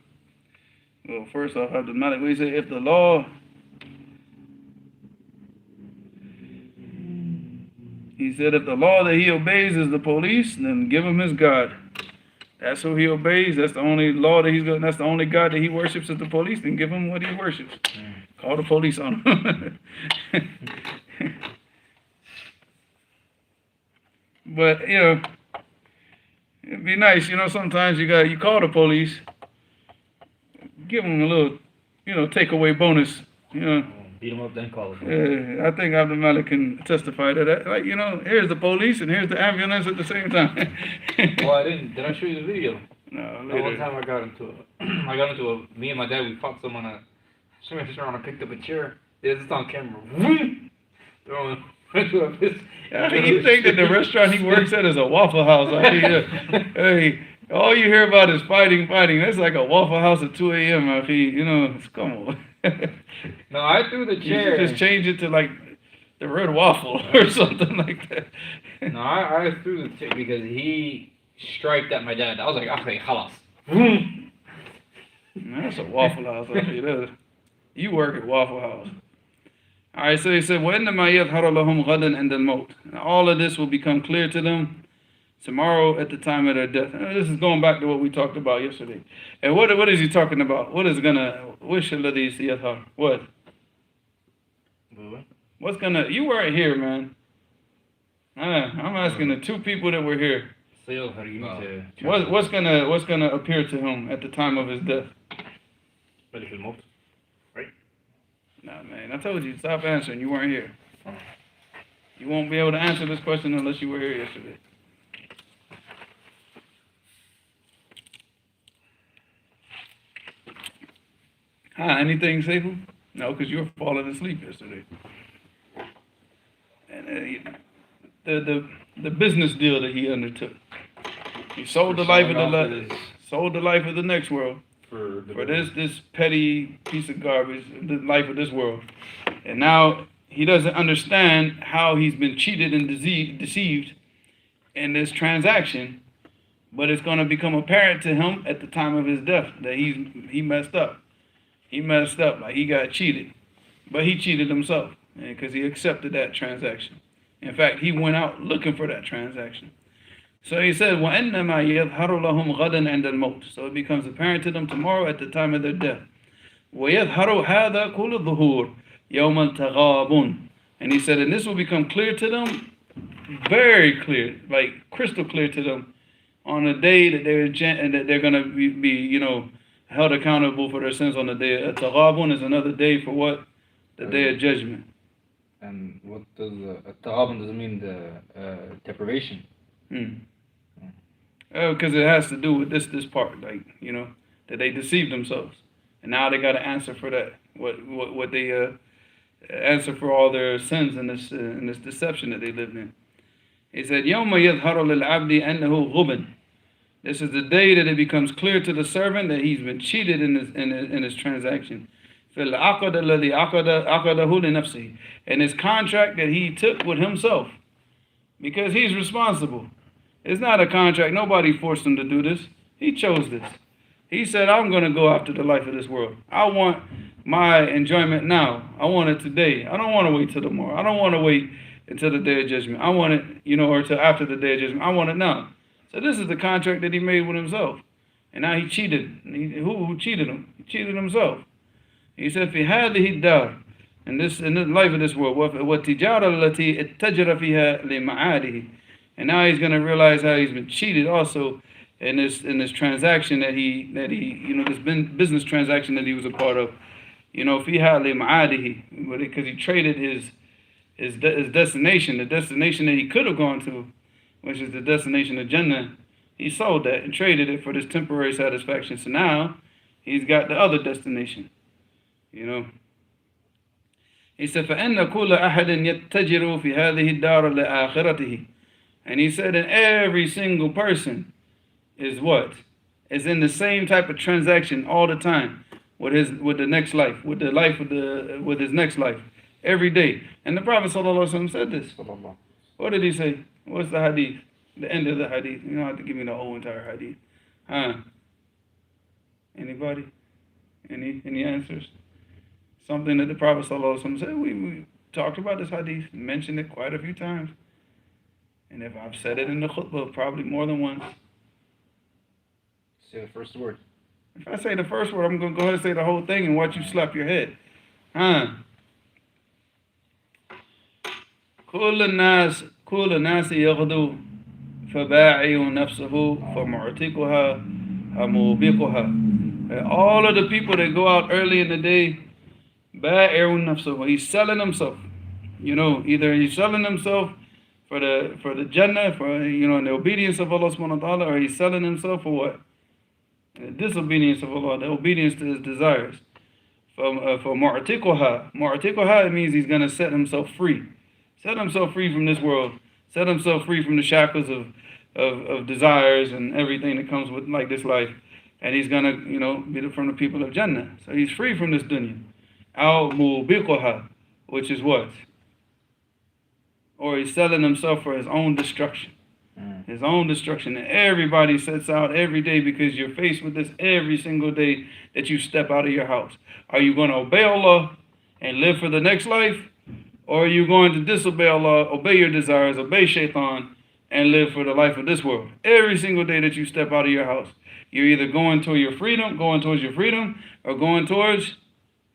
Well, first off, Abdul Malik, he said, if the law, if the law that he obeys is the police, then give him his God. That's who he obeys. That's the only law that that's the only God that he worships is the police. Then give him what he worships. Call the police on him. But, you know, it'd be nice, you know, sometimes you call the police, give them a little, you know, takeaway bonus, you know. Beat them up, then call them. Yeah, I think Abdul Malik can testify to that. Like, you know, here's the police and here's the ambulance at the same time. Well, I didn't. Did I show you the video? No, later. One time I got into me and my dad, we fought someone at a restaurant. I picked up a chair. There's this on camera. Throwing. You think that the restaurant he works at is a Waffle House? Hey, all you hear about is fighting. That's like a Waffle House at 2 a.m. You know, come on. No, I threw the chair. You should just change it to like the red waffle or something like that. No, I threw the chair because he striped at my dad. I was like, okay, halas. That's a Waffle House. You work at Waffle House. Alright, so he said, وَإِنَّمَا يَظْهَرُ لَهُمْ غَدًا عِنْدَ الْمَوْتِ. All of this will become clear to them tomorrow at the time of their death. This is going back to what we talked about yesterday. And what is he talking about? What is gonna, wish الَّذِي سِيَظْهَرُ? What? What's gonna, you weren't here, man. I'm asking the 2 people that were here. What's gonna appear to him at the time of his death? Right? Nah, man, I told you, stop answering. You weren't here. You won't be able to answer this question unless you were here yesterday. Anything, Seifu? No, because you were falling asleep yesterday. the business deal that he undertook. He sold the life of the next world for this petty piece of garbage, the life of this world. And now he doesn't understand how he's been cheated and deceived in this transaction, but it's going to become apparent to him at the time of his death that he messed up. He messed up, like he got cheated. But he cheated himself because he accepted that transaction. In fact, he went out looking for that transaction. So he said, وَإِنَّمَا يَظْهَرُ لَهُمْ غَدًا عِنْدَ الْمَوْتِ. So it becomes apparent to them tomorrow at the time of their death. وَيَظْهَرُ هَذَا كُلُّ الظُّهُورِ يَوْمَ الْتَغَابُنِ. And he said, and this will become clear to them, very clear, like crystal clear to them, on the day that they're going to be held accountable for their sins on the day. Taghabun is another day for what? The day of judgment. And what does Taghabun doesn't mean the deprivation? Because it has to do with this part, like, that they deceived themselves. And now they got to answer for that. What they answer for all their sins in this deception that they lived in. He said, يَوْمَ يَظْهَرُ لِلْعَبْدِ أَنَّهُ غُبٍ. This is the day that it becomes clear to the servant that he's been cheated in his transaction. And his contract that he took with himself. Because he's responsible. It's not a contract. Nobody forced him to do this. He chose this. He said, I'm going to go after the life of this world. I want my enjoyment now. I want it today. I don't want to wait till tomorrow. I don't want to wait until the day of judgment. I want it, or till after the day of judgment. I want it now. So this is the contract that he made with himself. And now he cheated. Who cheated him? He cheated himself. He said, في هذه الدار, in the life of this world, والتجارة التي اتجر فيها لمعاده. And now he's going to realize how he's been cheated also in this transaction that he this business transaction that he was a part of. فيها لمعاده, because he traded his destination, the destination that he could have gone to, which is the destination of Jannah. He sold that and traded it for this temporary satisfaction. So now he's got the other destination. He said, فَإِنَّ كُلَّ أَحَدٍ يَتَّجِرُ فِي هَذِهِ الدَّارِ لِآخِرَتِهِ. And he said, and every single person is what? Is in the same type of transaction all the time with the next life, with his next life, every day. And the Prophet ﷺ said this. What did he say? What's the hadith? The end of the hadith. You don't have to give me the whole entire hadith. Anybody? Any answers? Something that the Prophet ﷺ said. We talked about this hadith, mentioned it quite a few times. And if I've said it in the khutbah, probably more than once. Say the first word. If I say the first word, I'm going to go ahead and say the whole thing and watch you slap your head. كل الناس يغدو فباعي نفسه فمعتقها وموبقها. All of the people that go out early in the day, باعي نفسه, he's selling himself. Either he's selling himself for the Jannah, for in the obedience of Allah subhanahu wa ta'ala, or he's selling himself for what? The disobedience of Allah, the obedience to his desires. For mu'tiquha. Mu'tiquha, it means he's going to set himself free. Set himself free from this world. Set himself free from the shackles of desires and everything that comes with like this life. And he's going to, be from the people of Jannah. So he's free from this dunya. Al mubiquha, which is what? Or he's selling himself for his own destruction. His own destruction. And everybody sets out every day because you're faced with this every single day that you step out of your house. Are you going to obey Allah and live for the next life? Or are you going to disobey Allah, obey your desires, obey shaitan, and live for the life of this world? Every single day that you step out of your house, you're either going towards your freedom, or going towards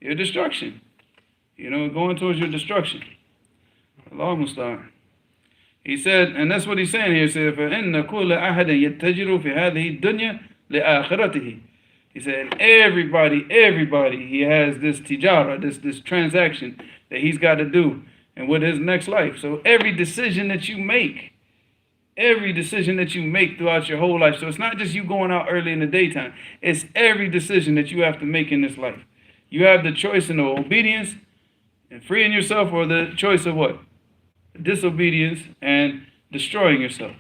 your destruction. Going towards your destruction. Allah Musta'an. He said, and that's what he's saying here. He said, فَإِنَّ كُلَّ أَحَدٍ يَتَّجِرُ فِي هَذِهِ الدُّنْيَا لِآخِرَتِهِ. He said, everybody, he has this tijara, this transaction that he's got to do and with his next life. So every decision that you make throughout your whole life. So it's not just you going out early in the daytime. It's every decision that you have to make in this life. You have the choice in the obedience and freeing yourself, or the choice of what? disobedience, and destroying yourself.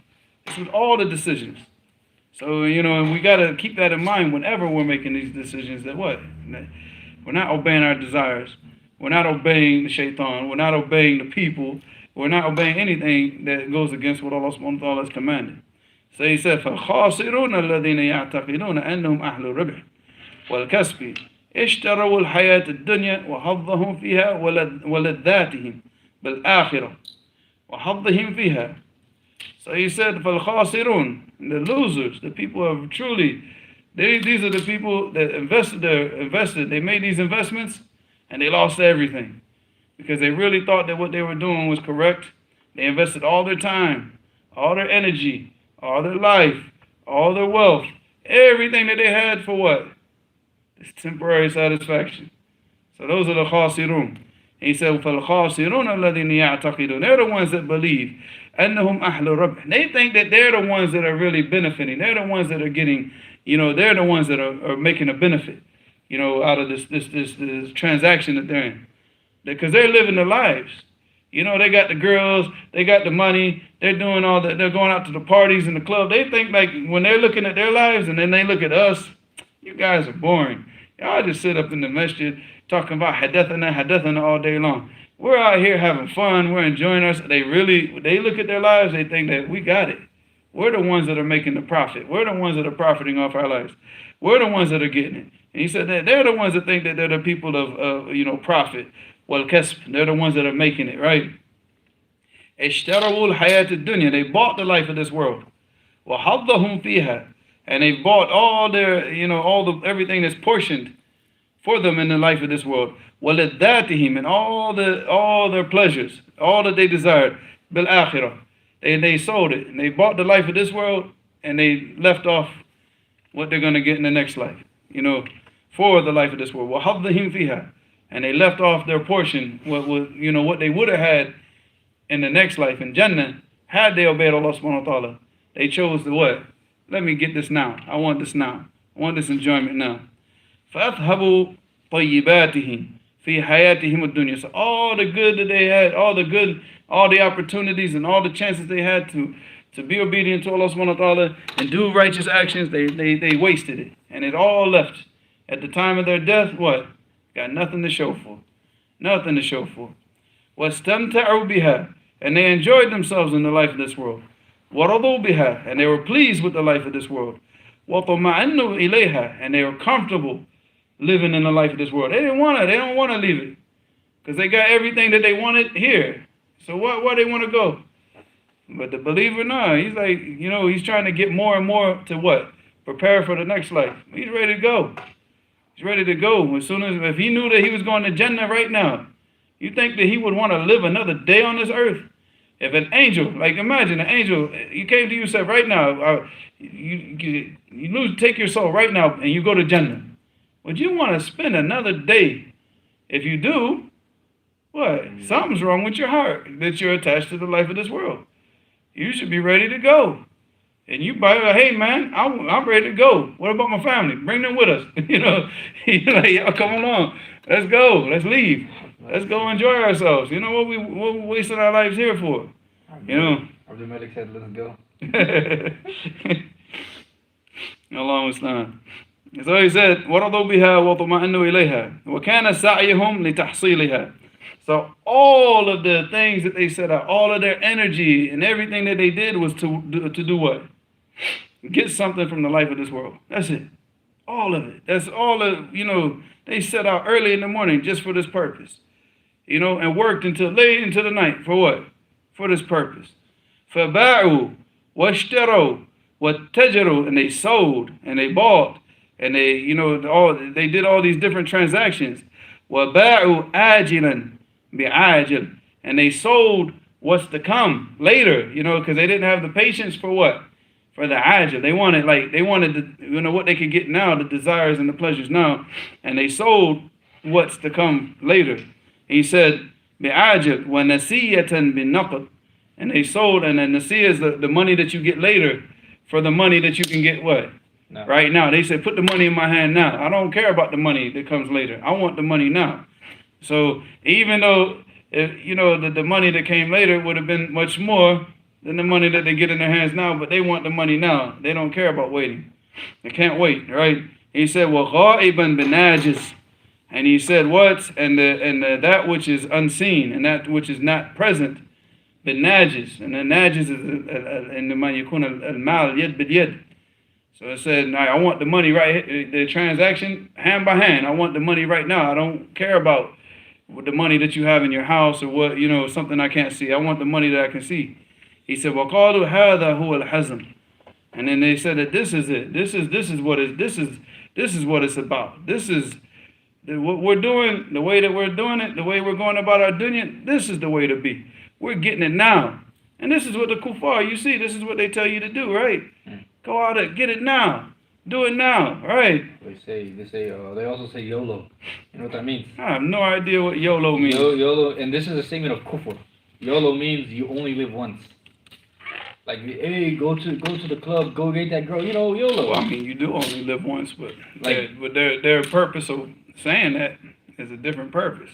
It's with all the decisions. So, and we got to keep that in mind whenever we're making these decisions, that what? We're not obeying our desires. We're not obeying the shaitan. We're not obeying the people. We're not obeying anything that goes against what Allah subhanahu wa ta'ala has commanded. So he said, فَالْخَاسِرُونَ الَّذِينَ يَعْتَقِدُونَ أَنَّهُمْ أَهْلُ الرِّبْحِ وَالْكَسْبِ اشْتَرَوُا الْحَيَاةَ الدُّنْيَا وَحَظَّهُمْ فِيهَا وَلَذَّاتِهِمْ بِالْآخِرَةِ وَحَظِّهِمْ فِيهَا. So he said, فَالْخَاسِرُونَ, the losers, the people who have truly, these are the people that invested, they made these investments, and they lost everything. Because they really thought that what they were doing was correct. They invested all their time, all their energy, all their life, all their wealth, everything that they had for what? This temporary satisfaction. So those are the khasirun. He said, فَالْخَاسِرُونَ الَّذِينَ يَعْتَقِدُونَ, they're the ones that believe. أَنَّهُمْ أَهْلُ رَبْحٍ, they think that they're the ones that are really benefiting. They're the ones that are getting, they're the ones that are making a benefit, out of this transaction that they're in. Because they're living their lives. They got the girls, they got the money, they're doing all that, they're going out to the parties and the club. They think like when they're looking at their lives and then they look at us, you guys are boring. Y'all just sit up in the masjid talking about hadathana all day long. We're out here having fun, we're enjoying us. They look at their lives, they think that we got it. We're the ones that are making the profit. We're the ones that are profiting off our lives. We're the ones that are getting it. And he said that they're the ones that think that they're the people of profit. Well, they're the ones that are making it, right? اشتروا الحياة الدنيا, they bought the life of this world. وحظهم فيها, and they bought all their, everything that's portioned for them in the life of this world. وَلَذَّاتِهِمْ, and all their pleasures, all that they desired. بِالْآخِرَةِ, they sold it, and they bought the life of this world, and they left off what they're going to get in the next life, for the life of this world. وَحَظِّهِمْ فِيهَا, and they left off their portion, what they would have had in the next life, in Jannah, had they obeyed Allah subhanahu wa ta'ala. They chose the what? Let me get this now. I want this now. I want this enjoyment now. فَأَذْهَبُوا طَيِّبَاتِهِمْ فِي حَيَاتِهِمُ الدُّنْيَا. So all the good that they had, all the opportunities and all the chances they had to be obedient to Allah subhanahu wa ta'ala and do righteous actions, they wasted it. And it all left. At the time of their death, what? Got nothing to show for. Nothing to show for. وَاسْتَمْتَعُوا بِهَا, and they enjoyed themselves in the life of this world. وَرَضُوا بِهَا, and they were pleased with the life of this world. وَطَمَعَنُّوا إِلَيْهَا, and they were comfortable living in the life of this world. They don't want to leave it. Because they got everything that they wanted here. So why they want to go? But the believer, no, he's like, he's trying to get more and more to what? Prepare for the next life. He's ready to go. He's ready to go. As soon as, if he knew that he was going to Jannah right now, you think that he would want to live another day on this earth? If an angel, like imagine an angel, you came to you and said, right now, you take your soul right now and you go to Jannah. Would you want to spend another day? If you do, what? Something's wrong with your heart, that you're attached to the life of this world. You should be ready to go. And you buy, hey man, I'm ready to go. What about my family? Bring them with us. You're like, y'all come along. Let's go. Let's leave. Let's go enjoy ourselves. What we wasting our lives here for? Abdul Malik said, let's go. Allah Muslim. So he said, وَرَضُوا بِهَا وَطُمَأَنُّوا إِلَيْهَا وَكَانَ سَعْيُهُمْ لِتَحْصِيلِهَا. So all of the things that they set out, all of their energy and everything that they did was to do what? Get something from the life of this world. That's it. All of it. That's all of, they set out early in the morning just for this purpose. And worked until late into the night. For what? For this purpose. فَبَاعُوا وَاشْتَرَوْا وَاتَّجَرُوا, and they sold and they bought and they, they did all these different transactions. وَبَاعُوا آجِلًا بِعَاجِلٍ, and they sold what's to come later, because they didn't have the patience for what? For the ajil. They wanted what they could get now, the desires and the pleasures now, and they sold what's to come later. He said, بِعَاجِلٍ وَنَسِيَّةً بِالنَّقْدِ, and they sold, and the nasiyah is the money that you get later for the money that you can get what? No. Right now. They said, put the money in my hand now. I don't care about the money that comes later. I want the money now. So even though if you know the money that came later would have been much more than the money that they get in their hands now, but they want the money now. They don't care about waiting. They can't wait, right? He said, "Well, ghaiban binajis," and he said, "What? And that which is unseen and that which is not present, binajis, and the najis is in the man yakun al mal yad bid yad." So it said, "Now I want the money right, the transaction hand by hand. I want the money right now. I don't care about the money that you have in your house or what something I can't see. I want the money that I can see." He said, وَقَالُوا هَذَا هُوَ الْحَزْمُ. And then they said that this is it. This is what it's about. This is what we're doing, the way that we're doing it, the way we're going about our dunya. This is the way to be. We're getting it now. And this is what the kuffar, you see, this is what they tell you to do, right? Go out and get it now. Do it now, right? They also say YOLO. You know what that means? I have no idea what YOLO means. YOLO, and this is a statement of kufr. YOLO means you only live once. Like, hey, go to the club, go get that girl, YOLO. Well, I mean, you do only live once, but their purpose of saying that is a different purpose.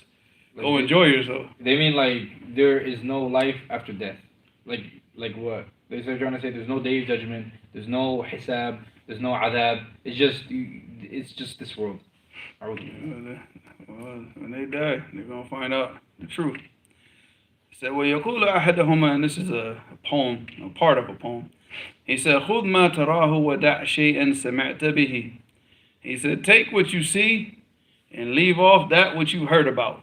Like go enjoy yourself. They mean like there is no life after death. Like what? They're trying to say there's no day of judgment, there's no hisab, there's no adab. It's just this world. Well, when they die, they're gonna find out the truth. He said, وَيَقُولُ أَحَدَهُمَا, and this is a poem, a part of a poem. He said, خُذْ مَا تَرَاهُ وَدَعْ شَيْئًا سَمِعْتَ بِهِ. He said, take what you see and leave off that which you heard about.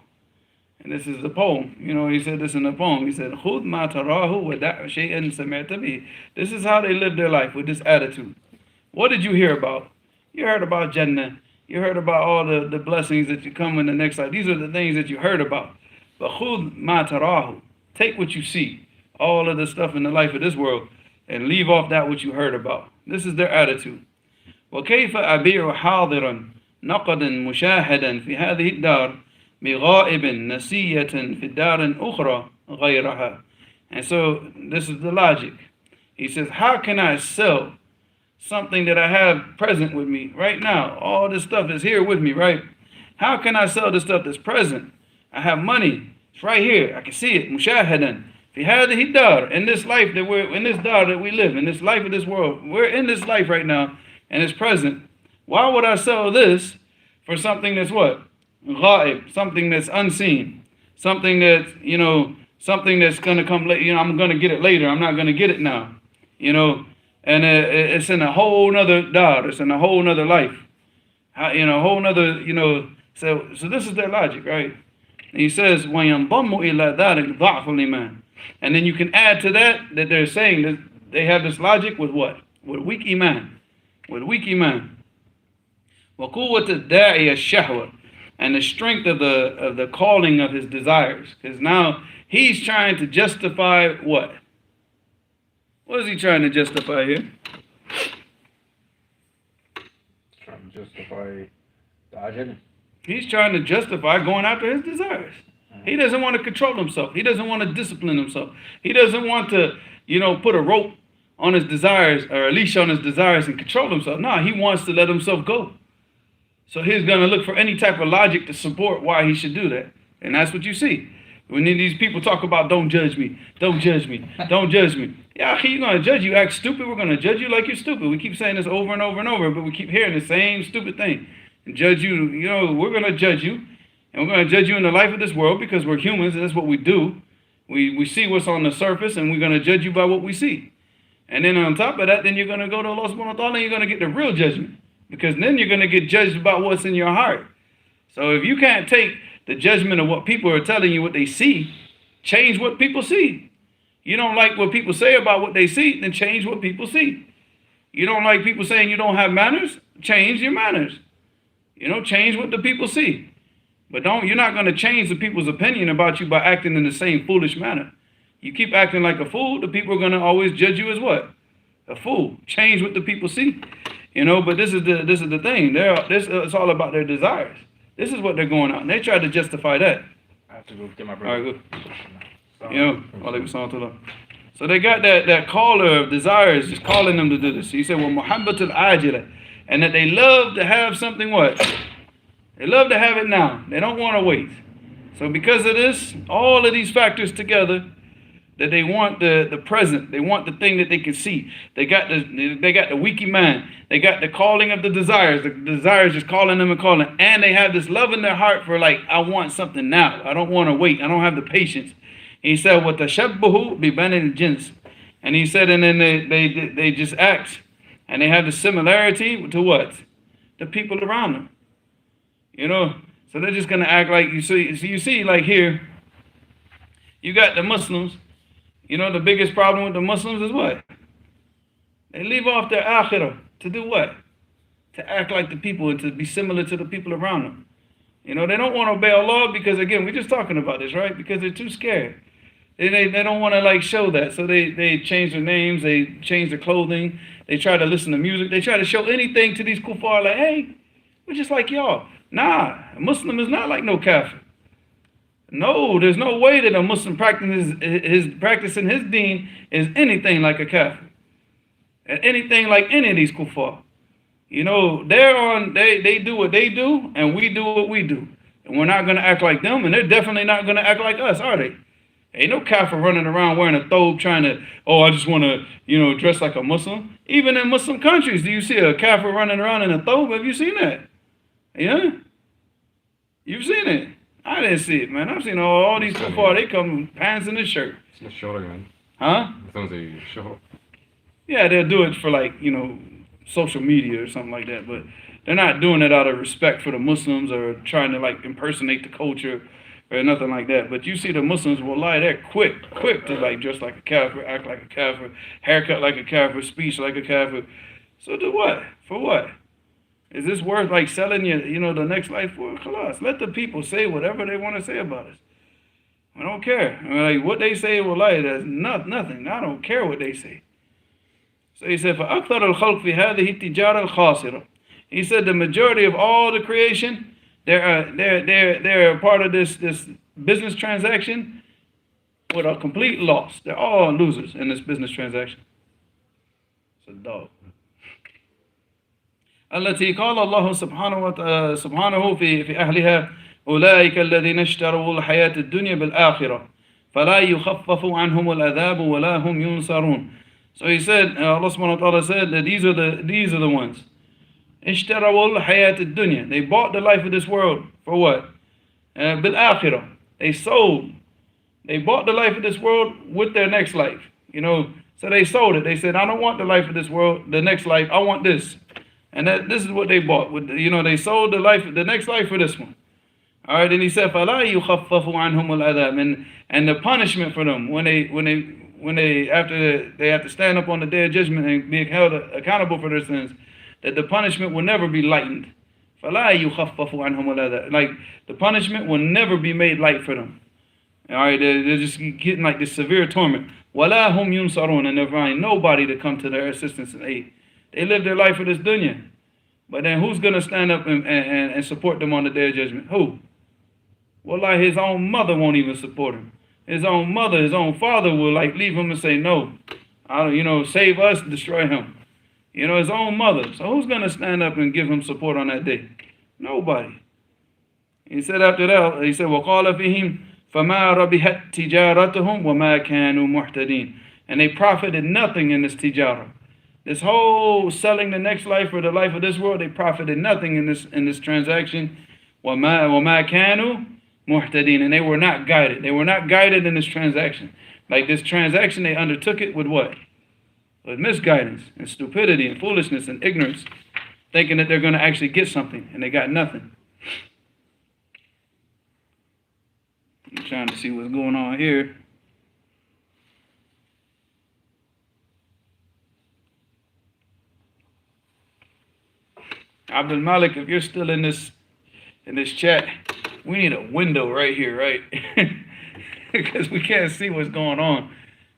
And this is the poem. He said this in the poem. He said, خُذْ مَا تَرَاهُ وَدَعْ شَيْئًا سَمِعْتَ بِهِ. This is how they live their life, with this attitude. What did you hear about? You heard about Jannah. You heard about all the blessings that you come in the next life. These are the things that you heard about. But خُذْ مَا تَرَاهُ. Take what you see, all of the stuff in the life of this world, and leave off that which you heard about. This is their attitude. وَكَيْفَ أَبِيعُ حَاضِرًا نَقَدًا مُشَاهَدًا فِي هَذِهِ الدَّارِ بِغَائِبٍ نَسِيَّةً فِي الدَّارٍ أُخْرَى غَيْرَهَا. And so this is the logic. He says, how can I sell something that I have present with me right now? All this stuff is here with me, right? How can I sell the stuff that's present? I have money. It's right here. I can see it. Mushahadan. Fi hadhihi dar. In this life that we're in, this dar that we live in, this life of this world, we're in this life right now, and it's present. Why would I sell this for something that's what? Ghaib, something that's unseen, something that's something that's gonna come later. I'm gonna get it later. I'm not gonna get it now. And it's in a whole nother dar. It's in a whole nother life. A whole nother. So this is their logic, right? And he says, وَيَنْضَمُّ إِلَى ذَلِكَ ضَعْفُ الْإِيمَانِ. And then you can add to that they're saying that they have this logic with what? With weak iman. With weak iman. وَقُوَّةَ الدَّاعِيَ الشَّهْوَةِ. And the strength of the calling of his desires. Because now he's trying to justify what? What is he trying to justify here? Trying to justify the ajal. He's trying to justify going after his desires. He doesn't want to control himself. He doesn't want to discipline himself. He doesn't want to, put a rope on his desires or a leash on his desires and control himself. No, he wants to let himself go. So he's going to look for any type of logic to support why he should do that. And that's what you see. When these people talk about don't judge me, don't judge me, don't judge me. Yeah, you're going to judge you. Act stupid. We're going to judge you like you're stupid. We keep saying this over and over and over, but we keep hearing the same stupid thing. And judge you, we're going to judge you. And we're going to judge you in the life of this world because we're humans and that's what we do. We see what's on the surface and we're going to judge you by what we see. And then on top of that, then you're going to go to Allah subhanahu wa ta'ala and you're going to get the real judgment. Because then you're going to get judged about what's in your heart. So if you can't take the judgment of what people are telling you what they see, change what people see. You don't like what people say about what they see, then change what people see. You don't like people saying you don't have manners, change your manners. Change what the people see. But you're not going to change the people's opinion about you by acting in the same foolish manner. You keep acting like a fool, the people are going to always judge you as what? A fool. Change what the people see. But this is the thing. It's all about their desires. This is what they're going out. And they try to justify that. I have to go get my brother. All right, good. So they got that caller of desires just calling them to do this. He said, well, muhabbatul ajila. And that they love to have something what? They love to have it now. They don't want to wait. So because of this, all of these factors together, that they want the present, they want the thing that they can see. They got the wiki man, they got the calling of the desires just calling them and they have this love in their heart for like, I want something now. I don't want to wait. I don't have the patience. He said, "What tashabbuhu bi bani al-jins," and he said, and then they just act, and they have the similarity to what? The people around them. You know, so they're just gonna act like you see. So you see, like here, you got the Muslims. You know, the biggest problem with the Muslims is what? They leave off their akhirah to do what? To act like the people and to be similar to the people around them. You know, they don't want to obey Allah because, again, we're just talking about this, right? Because they're too scared. They don't want to, like, show that. So they change their names, they change their clothing, they try to listen to music, they try to show anything to these kuffar, like, hey, we're just like y'all. Nah, a Muslim is not like no kafir. No, there's no way that a Muslim practicing his deen is anything like a kafir. Anything like any of these kuffar. You know, they do what they do, and we do what we do. And we're not going to act like them, and they're definitely not going to act like us, are they? Ain't no kafir running around wearing a thobe trying to, I just want to, dress like a Muslim. Even in Muslim countries, do you see a kafir running around in a thobe? Have you seen that? Yeah? You've seen it. I didn't see it, man. I've seen all these kuffar, they come in pants and a shirt. It's not sure, man. Huh? Sounds like sure. Yeah, they'll do it for like, social media or something like that, but they're not doing it out of respect for the Muslims or trying to like impersonate the culture or nothing like that. But you see the Muslims will lie, they're quick to like dress like a kafir, act like a kafir, haircut like a kafir, speech like a kafir. So do what? For what? Is this worth like selling you, the next life for? Khalas. Let the people say whatever they want to say about us. I don't care. Like what they say will lie. That's nothing. I don't care what they say. So he said, فَأَكْثَرَ الْخَلْقِ فِي هَذِهِ التِّجَارَةِ الْخَاسِرَةِ. He said the majority of all the creation, they're a part of this business transaction with a complete loss. They're all losers in this business transaction. It's a dog. التي قال الله سبحانه في أهلها أولئك الذين اشتروا الحياة الدنيا بالآخرة فلا يخفف عنهم العذاب ولا هم ينصرون. So he said, Allah subhanahu wa ta'ala said that these are the ones. اشتروا الحياة الدنيا. They bought the life of this world for what? بالآخرة. They sold. They bought the life of this world with their next life. So they sold it. They said, I don't want the life of this world, the next life. I want this. And this is what they bought. They sold the next life for this one. All right, and he said, فَلَا يُخَفَّفُ عَنْهُمُ الْعَذَابِ. And the punishment for them when they after they have to stand up on the day of judgment and be held accountable for their sins, that the punishment will never be lightened. فَلَا يُخَفَّفُ عَنْهُمُ الْعَذَابِ. Like the punishment will never be made light for them. All right, they're just getting like this severe torment. وَلَا هُمْ يُنصَرُونَ. And they're finding nobody to come to their assistance and aid. They live their life for this dunya. But then who's going to stand up and support them on the day of judgment? Who? Wallahi, his own mother won't even support him. His own mother, his own father will like leave him and say, no, save us, destroy him. His own mother. So who's going to stand up and give him support on that day? Nobody. He said after that, he said, وَقَالَ فِيهِمْ فَمَا رَبِحَتْ تِجَارَتُهُمْ وَمَا كَانُوا مُحْتَدِينَ. And they profited nothing in this tijara. This whole selling the next life or the life of this world, they profited nothing in this transaction. وَمَا كَانُوا مُحْتَدِينَ. And they were not guided. They were not guided in this transaction. Like this transaction, they undertook it with what? With misguidance and stupidity and foolishness and ignorance, thinking that they're going to actually get something, and they got nothing. I'm trying to see what's going on here. Abdul Malik, if you're still in this chat, we need a window right here, right? Because we can't see what's going on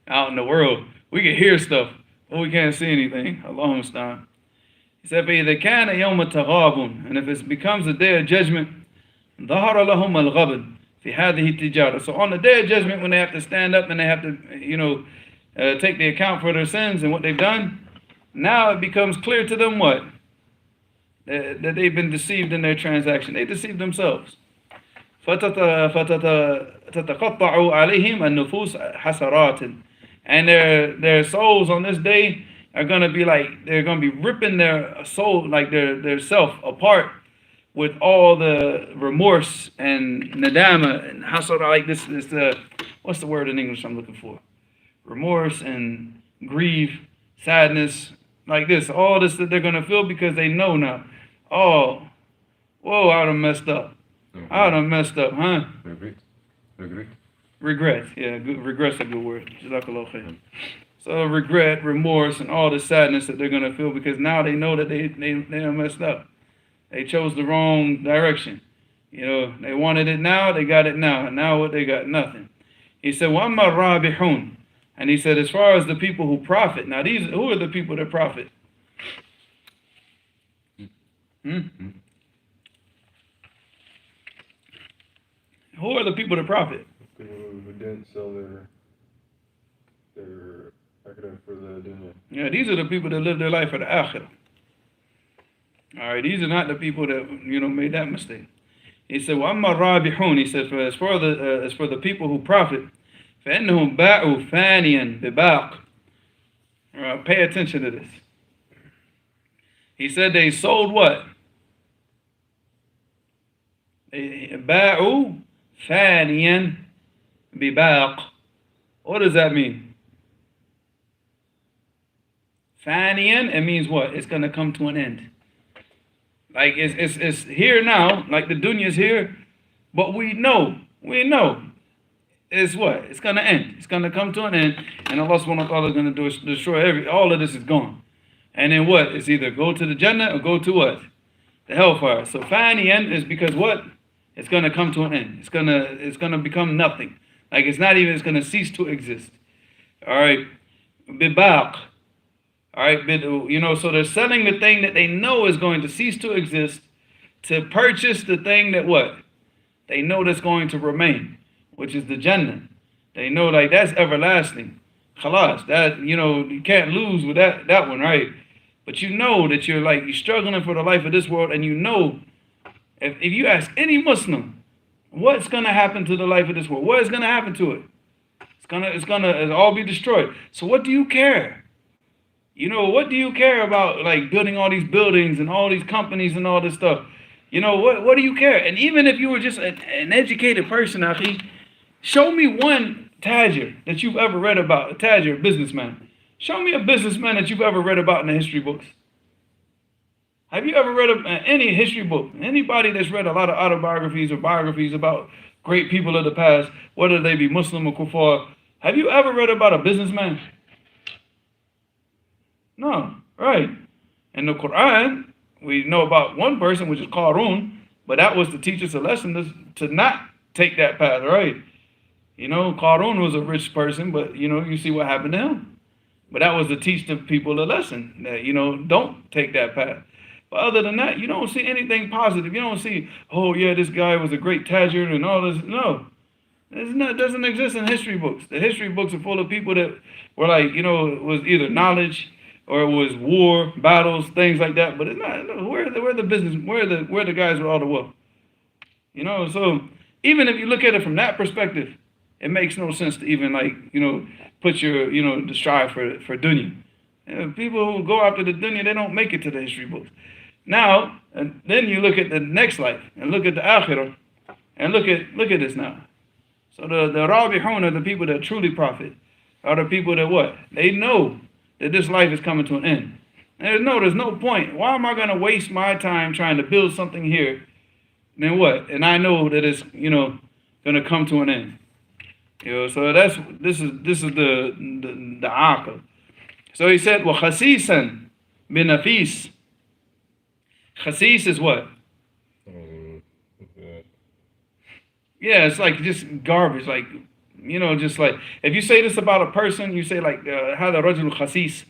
out in the world. We can hear stuff, but we can't see anything. Allahumma staan. He said, فَإِذَا كَانَ يَوْمَ تَغَابٌ. And if it becomes a day of judgment, ظَهَرَ لَهُمَ الْغَبَنْ فِي هَذِهِ التِّجَارَةِ. So on the day of judgment, when they have to stand up and they have to, take the account for their sins and what they've done, now it becomes clear to them what? That they've been deceived in their transaction. They deceived themselves. فَتَتَقَطَّعُ عَلَيْهِمْ النُّفُوسِ حَسَرَاتٍ. And their souls on this day are going to be like, they're going to be ripping their soul, like their self apart with all the remorse and nadama and hasara, like this is the, what's the word in English I'm looking for? Remorse and grief, sadness, like this, all this that they're going to feel because they know now, oh, whoa, I done messed up. I done messed up, huh? Regret, yeah, regret's a good word. Jazakallah khair. So regret, remorse, and all the sadness that they're going to feel because now they know that they done messed up. They chose the wrong direction. You know, they wanted it now, they got it now. And now what they got? Nothing. He said, وَأَمَّا الرَّابِحُونَ. And he said, as far as the people who profit. Now, who are the people that profit? Who are the people that profit? Who didn't sell their akhirah for the dunya. Yeah, these are the people that live their life for the akhirah. All right, these are not the people that made that mistake. He said, وَأَمَّا الرَّابِحُونَ. He said, as for the people who profit, فَإِنَّهُمْ بَاعُوا فَانِيًا بِبَاقٍ. Pay attention to this. He said they sold what? بَاعُوا فَانِيًا بِبَاقٍ. What does that mean? Faniyan, it means what? It's going to come to an end. Like it's here now, like the dunya is here, but we know it's what? It's going to end. It's going to come to an end, and Allah subhanahu wa ta'ala is going to destroy all of this is gone. And then what? It's either go to the Jannah or go to what? The hellfire. So faniyan is because what? It's going to come to an end. It's going to become nothing. Like it's going to cease to exist. All right. Bibaq. All right, so they're selling the thing that they know is going to cease to exist to purchase the thing that what? They know that's going to remain, which is the Jannah. They know like that's everlasting. Khalas, that, you can't lose with that one, right? But you know that you're struggling for the life of this world, and you know, if you ask any Muslim, what's going to happen to the life of this world? What is going to happen to it? It'll all be destroyed. So what do you care? What do you care about, like, building all these buildings and all these companies and all this stuff? What do you care? And even if you were just an educated person, Akhi, show me one tajir that you've ever read about, a tajir, a businessman. Show me a businessman that you've ever read about in the history books. Have you ever read any history book? Anybody that's read a lot of autobiographies or biographies about great people of the past, whether they be Muslim or kuffar, have you ever read about a businessman? No, right. In the Quran, we know about one person, which is Qarun, but that was to teach us a lesson to not take that path, right? Qarun was a rich person, but, you see what happened to him. But that was to teach the people a lesson that, don't take that path. But other than that, you don't see anything positive. You don't see, oh, yeah, this guy was a great tajir and all this. No. It doesn't exist in history books. The history books are full of people that were like, it was either knowledge or it was war, battles, things like that. But it's not. Where the business? Where the guys with all the wealth? So even if you look at it from that perspective, it makes no sense to even put your to strive for dunya. People who go after the dunya, they don't make it to the history books. Now, and then you look at the next life and look at the akhirah, and look at this now. So the rabihun are the people that truly profit, are the people that what? They know that this life is coming to an end. And there's no point. Why am I going to waste my time trying to build something here? Then what? And I know that it's going to come to an end. So this is the aql. So he said, "Wa khasisan binafis." Khasis is what? Yeah, it's like just garbage. Like, just like if you say this about a person, you say like hada rajul khasis.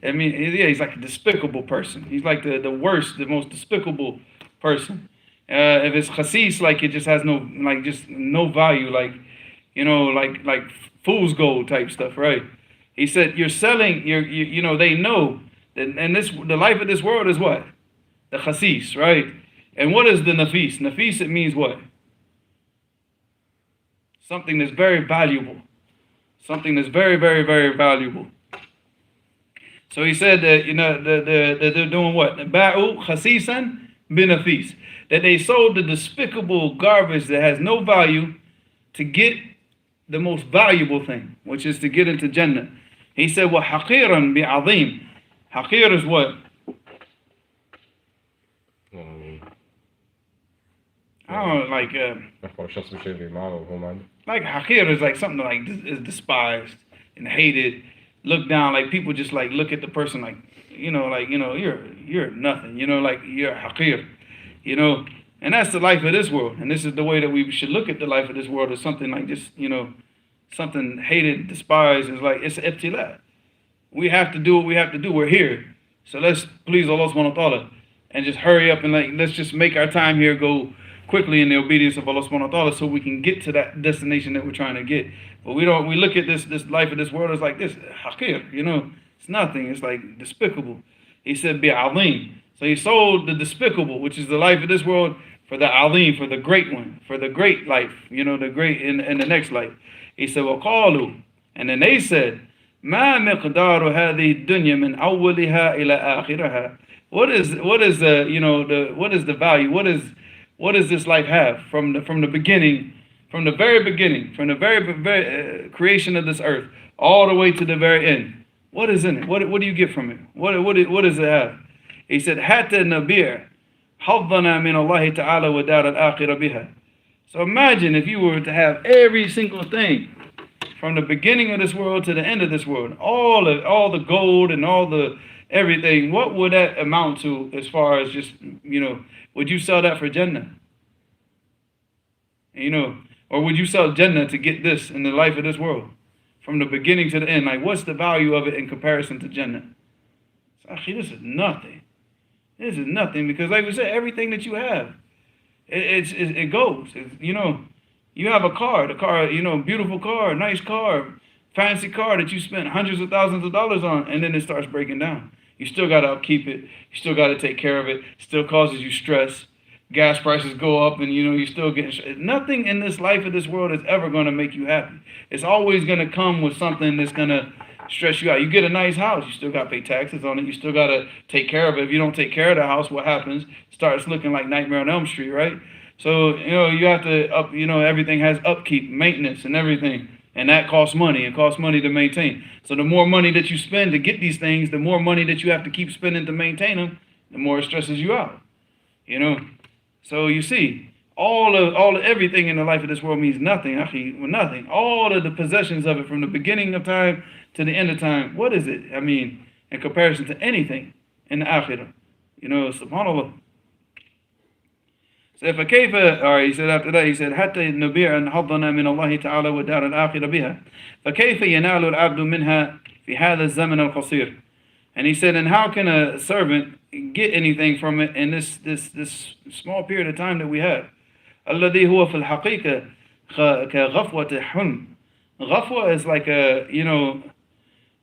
I mean, yeah, he's like a despicable person. He's like the worst, the most despicable person. If it's khasis, like it just has no value, like like fool's gold type stuff, right? He said you're selling, they know that, and the life of this world is what? The khasis, right? And what is the nafis? Nafis, it means what? Something that's very valuable. Something that's very, very, very valuable. So he said that, they're doing what? Ba'u khasisan binafis. That they sold the despicable garbage that has no value to get the most valuable thing, which is to get into Jannah. He said, wa haqiran bi'azim. Haqir is what? I don't know, like haqir is like something like is despised and hated, looked down. Like people just like look at the person like, you're nothing. Like you're haqir. And that's the life of this world. And this is the way that we should look at the life of this world as something like just, something hated, despised. It's like it's ibtila. We have to do what we have to do. We're here. So let's please Allah subhanahu wa ta'ala and just hurry up and let's just make our time here go quickly in the obedience of Allah subhanahu wa ta'ala so we can get to that destination that we're trying to get. But we look at this life of this world as like this haqir, it's nothing. It's like despicable. He said bi'azim. So he sold the despicable, which is the life of this world, for the azim, for the great one, for the great life, the great in the next life. He said, وَقَالُوا, and then they said, مَا مِقْدَارُ هَذِهِ الدُّنْيَا مِنْ أَوَّلِهَا إِلَى آخِرَهَا. What is the value? What does this life have from the beginning, from the very beginning, from the very creation of this earth, all the way to the very end? What is in it? What do you get from it? What does it have? He said, حَتَّى النَّبِيعَ حَظَّنَا مِنَ اللَّهِ تَعَالَى وَدَارَ الْآخِرَ بِهَا. So imagine if you were to have every single thing from the beginning of this world to the end of this world, all the gold and all the everything, what would that amount to as far as just, would you sell that for Jannah? Or would you sell Jannah to get this in the life of this world? From the beginning to the end, like what's the value of it in comparison to Jannah? So actually, this is nothing. This is nothing because like we said, everything that you have, it goes. You have a car, beautiful car, nice car, fancy car that you spent hundreds of thousands of dollars on, and then it starts breaking down. You still got to upkeep it. You still got to take care of it. Still causes you stress. Gas prices go up, and you still get nothing in this life of this world is ever going to make you happy. It's always going to come with something that's going to stress you out. You get a nice house, you still got to pay taxes on it. You still got to take care of it. If you don't take care of the house, what happens? It starts looking like Nightmare on Elm Street, right? So you have to everything has upkeep, maintenance, and everything. And that costs money. It costs money to maintain. So the more money that you spend to get these things, the more money that you have to keep spending to maintain them, the more it stresses you out. So you see, everything in the life of this world means nothing. Nothing. All of the possessions of it from the beginning of time to the end of time. What is it? In comparison to anything in the akhirah. Subhanallah. So he said after that, he said, حتى نبيع أن حظنا من الله تعالى ودار الآخرة بها فكيف ينال العبد منها في هذا الزمن القصير. And he said, and how can a servant get anything from it in this small period of time that we have? الذي هو في الحقيقة كغفوة حلم. Ghafwa is like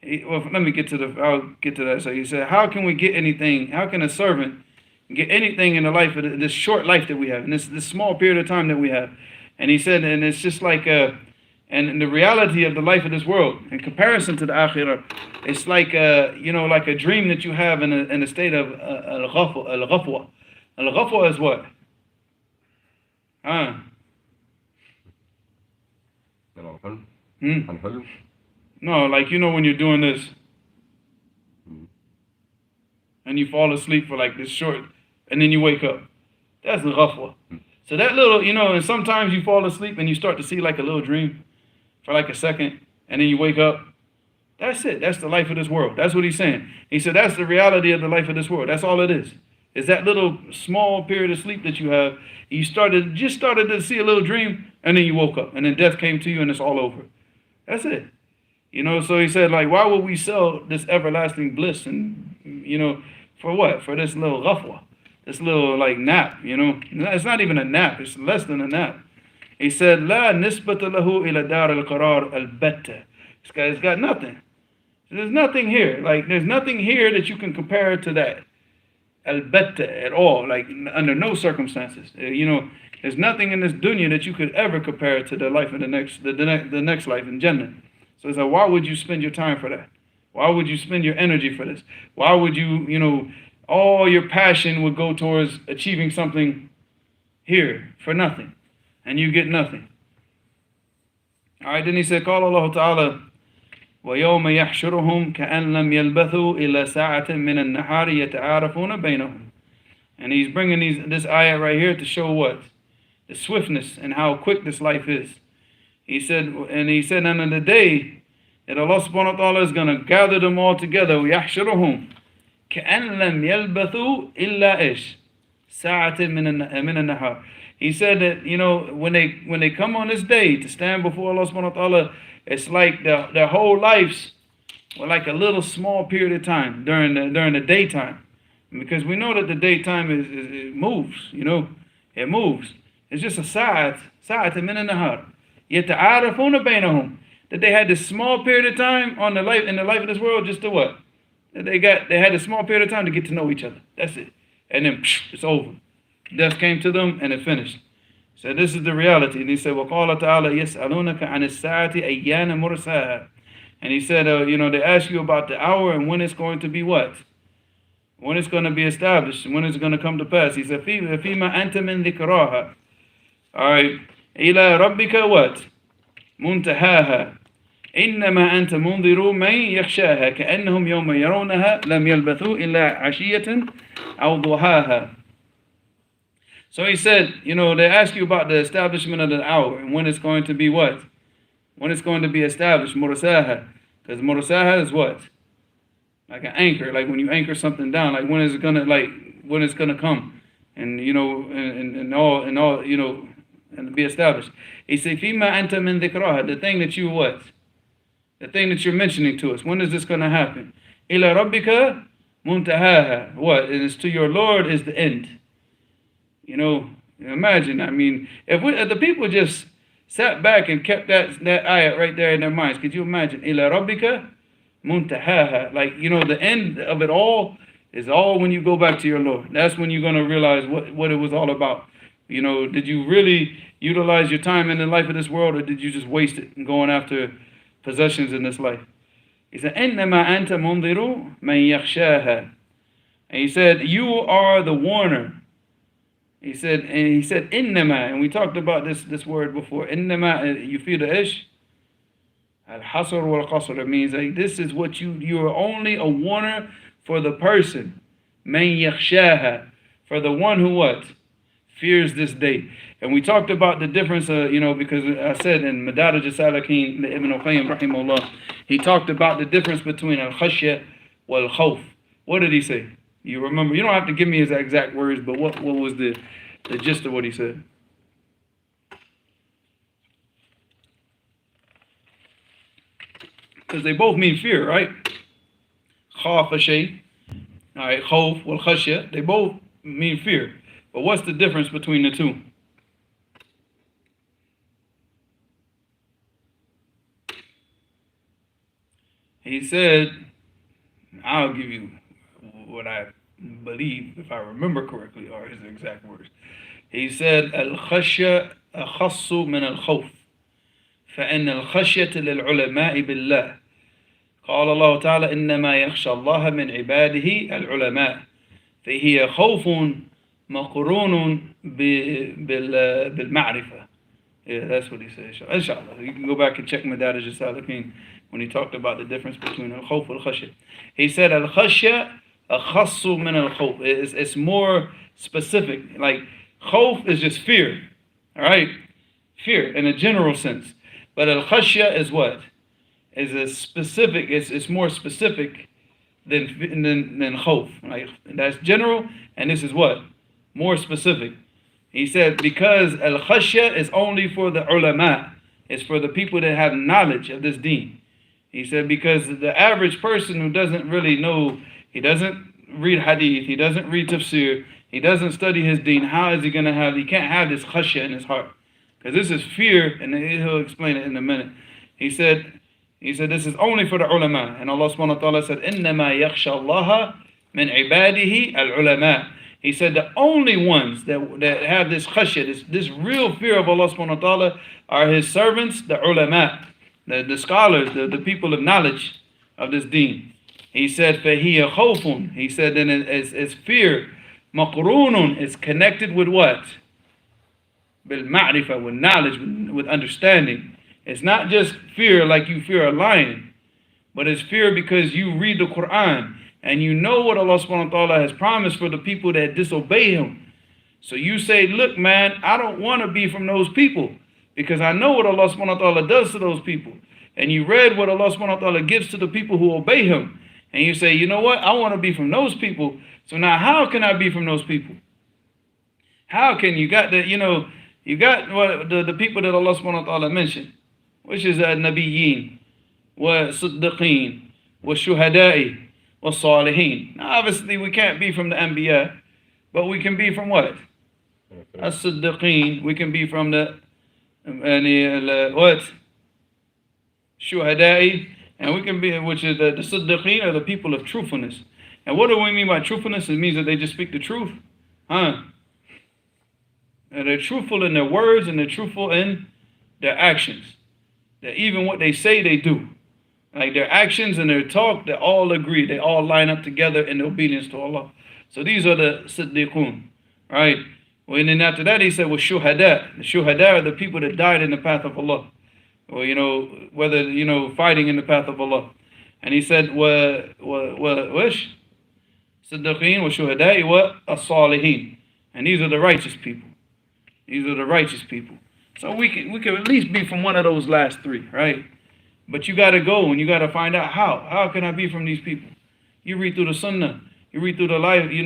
let me get to that. So he said, how can we get anything? How can a servant get anything in the life of this short life that we have, in this small period of time that we have? And he said, and it's just like and the reality of the life of this world in comparison to the akhirah, it's like like a dream that you have in a state of al-ghafwa. Al-ghafwa is what? No, like when you're doing this and you fall asleep for like this short, and then you wake up. That's the ghafwa. So that little, and sometimes you fall asleep and you start to see like a little dream for like a second, and then you wake up. That's it. That's the life of this world. That's what he's saying. He said that's the reality of the life of this world. That's all it is. It's that little small period of sleep that you have. You just started to see a little dream, and then you woke up, and then death came to you, and it's all over. That's it. So he said, like, why would we sell this everlasting bliss and, for what? For this little ghafwa, this little, like, nap, It's not even a nap. It's less than a nap. He said, La nisbata lahu ila dar al-qarar al-batta. It's got nothing. There's nothing here. Like, there's nothing here that you can compare to that. Al-batta, at all, like under no circumstances. There's nothing in this dunya that you could ever compare to the life of the next life in Jannah. So it's like, why would you spend your time for that? Why would you spend your energy for this? Why would you, all your passion would go towards achieving something here for nothing, and you get nothing. All right, then he said, قال الله تعالى وَيَوْمَ يَحْشُرُهُمْ كَأَنْ لَمْ يَلْبَثُوا إِلَّا سَاعَةً مِنَ النَّهَارِ يَتَعَارَفُونَ بَيْنَهُمْ. And he's bringing this ayah right here to show what? The swiftness and how quick this life is. He said, on the day that Allah subhanahu wa ta'ala is going to gather them all together, وَيَحْشُرُهُمْ كَأَنْ لَمْ يَلْبَثُوا إِلَّا إِيش سَاعَةً مِنَ النَّهَارِ. He said that, when they come on this day to stand before Allah subhanahu wa ta'ala, it's like their whole lives were like a little small period of time during the daytime. Because we know that the daytime it moves, it moves. It's just a sa'at min an-nahar. يَتَعَارَفُونَ بَيْنَهُمْ. That they had this small period of time in the life of this world just to what? That they had a small period of time to get to know each other. That's it. And then it's over. Death came to them and it finished. So this is the reality. And he said, وَقَالَ تَعَالَى يَسْأَلُونَكَ عَنِ السَّاعَةِ أَيَّانَ مُرْسَاهَا. And he said, they ask you about the hour and when it's going to be what? When it's going to be established, when it's going to come to pass. He said, فِيمَا أَنْتَ مِنْ ذِكْرَاهَا. All right. إِلَى رَبِّكَ what? مُنْتَهَاهَا. إِنَّمَا أَنْتَ مُنْذِرُ مَنْ يَخْشَاهَا كَأَنَّهُمْ يَوْمَ يَرَوْنَهَا لَمْ يَلْبَثُوا إِلَّا عَشِيَّةً أَوْ ضُحَاهَا. So he said, they ask you about the establishment of the hour and when it's going to be what? When it's going to be established, mursaha. Because mursaha is what? Like an anchor, like when you anchor something down, like when it's gonna come, and and be established. He said, "Fima anta min dhikraha." The thing that you what? The thing that you're mentioning to us. When is this gonna happen? Ila rabbika muntahaha. What? And it's to your Lord is the end. Imagine. I mean, if the people just sat back and kept that ayat right there in their minds, could you imagine? Ila rabbika muntahaha. Like, the end of it all is all when you go back to your Lord. That's when you're going to realize what it was all about. Did you really utilize your time in the life of this world, or did you just waste it going after possessions in this life? He said, إِنَّمَا أَنْتَ مُنْذِرُ مَنْ يَخْشَاهَا. And he said, you are the warner. He said, إِنَّمَا, and we talked about this word before. إِنَّمَا, you feel the ish? Al-hasr wal-qasr. It means like this is what you are only a warner for the person. مَنْ يَخْشَاهَا. For the one who what? Fears this day. And we talked about the difference, because I said in Madarij al-Salikin, Ibn al-Qayyim rahimahullah, he talked about the difference between al-khashya wal-khawf. What did he say? You remember? You don't have to give me his exact words, but what was the gist of what he said? Because they both mean fear, right? Khawf shay, all right, khawf wal khashya, they both mean fear. But what's the difference between the two? He said, I'll give you what I believe, if I remember correctly, are his exact words. He said, Al-khashya akhassu min al-khawf. فإن الخشية للعلماء بالله. قال الله تعالى إنما يخشى الله من عباده العلماء. فهي خوف مقرون بالمعرفة. Yeah, that's what he said. Inshallah. You can go back and check Madarij al-Salikin when he talked about the difference between al-khawf and al-khashya. He said al-khashya akhassu min al-khawf. It's more specific. Like khawf is just fear. All right? Fear in a general sense. But al-khashya is what? Is a specific, it's more specific than khawf. Right? That's general, and this is what? More specific. He said, because al-khashya is only for the ulama. It's for the people that have knowledge of this deen. He said, because the average person who doesn't really know, he doesn't read hadith, he doesn't read tafsir, he doesn't study his deen, how is he going to have, he can't have this khashya in his heart. Because this is fear, and he'll explain it in a minute. He said this is only for the ulama. And Allah subhanahu wa ta'ala said, إِنَّمَا يَخْشَى اللَّهَ min ibadihi al-ulama. He said the only ones that have this khashya, this real fear of Allah subhanahu wa ta'ala, are his servants, the ulama, the scholars, the people of knowledge of this deen. He said, فَهِيَ خَوْفٌ. He said, then it's fear. مَقْرُونٌ. It's connected with what? بِالْمَعْرِفَةِ, with knowledge, with understanding. It's not just fear like you fear a lion, but it's fear because you read the Quran and you know what Allah subhanahu wa ta'ala has promised for the people that disobey him. So you say, look man, I don't want to be from those people because I know what Allah subhanahu wa ta'ala does to those people. And you read what Allah subhanahu wa ta'ala gives to the people who obey him. And you say, you know what, I want to be from those people. So now how can I be from those people? How can you got the, you got what the people that Allah subhanahu wa ta'ala mentioned, which is Nabiyyin, wa Siddiqeen, wa Shuhada'i, wa Salihin. Now obviously we can't be from the Anbiya, but we can be from what? As-Siddiqeen. We can be from the what? Shuhada'i, and we can be, which is the Siddiqeen, are the people of truthfulness. And what do we mean by truthfulness? It means that they just speak the truth. And they're truthful in their words and they're truthful in their actions. That even what they say, they do. Like their actions and their talk, they all agree. They all line up together in obedience to Allah. So these are the Siddiqun, right? Well, and then after that, he said, well, Shuhada. The Shuhada are the people that died in the path of Allah. Or, whether, fighting in the path of Allah. And he said, wish? Siddiqeen wa Shuhada'i wa as-Salihin. And these are the righteous people. These are the righteous people. So we can at least be from one of those last three, right? But you got to go and you got to find out how. How can I be from these people? You read through the Sunnah. You read through the life, you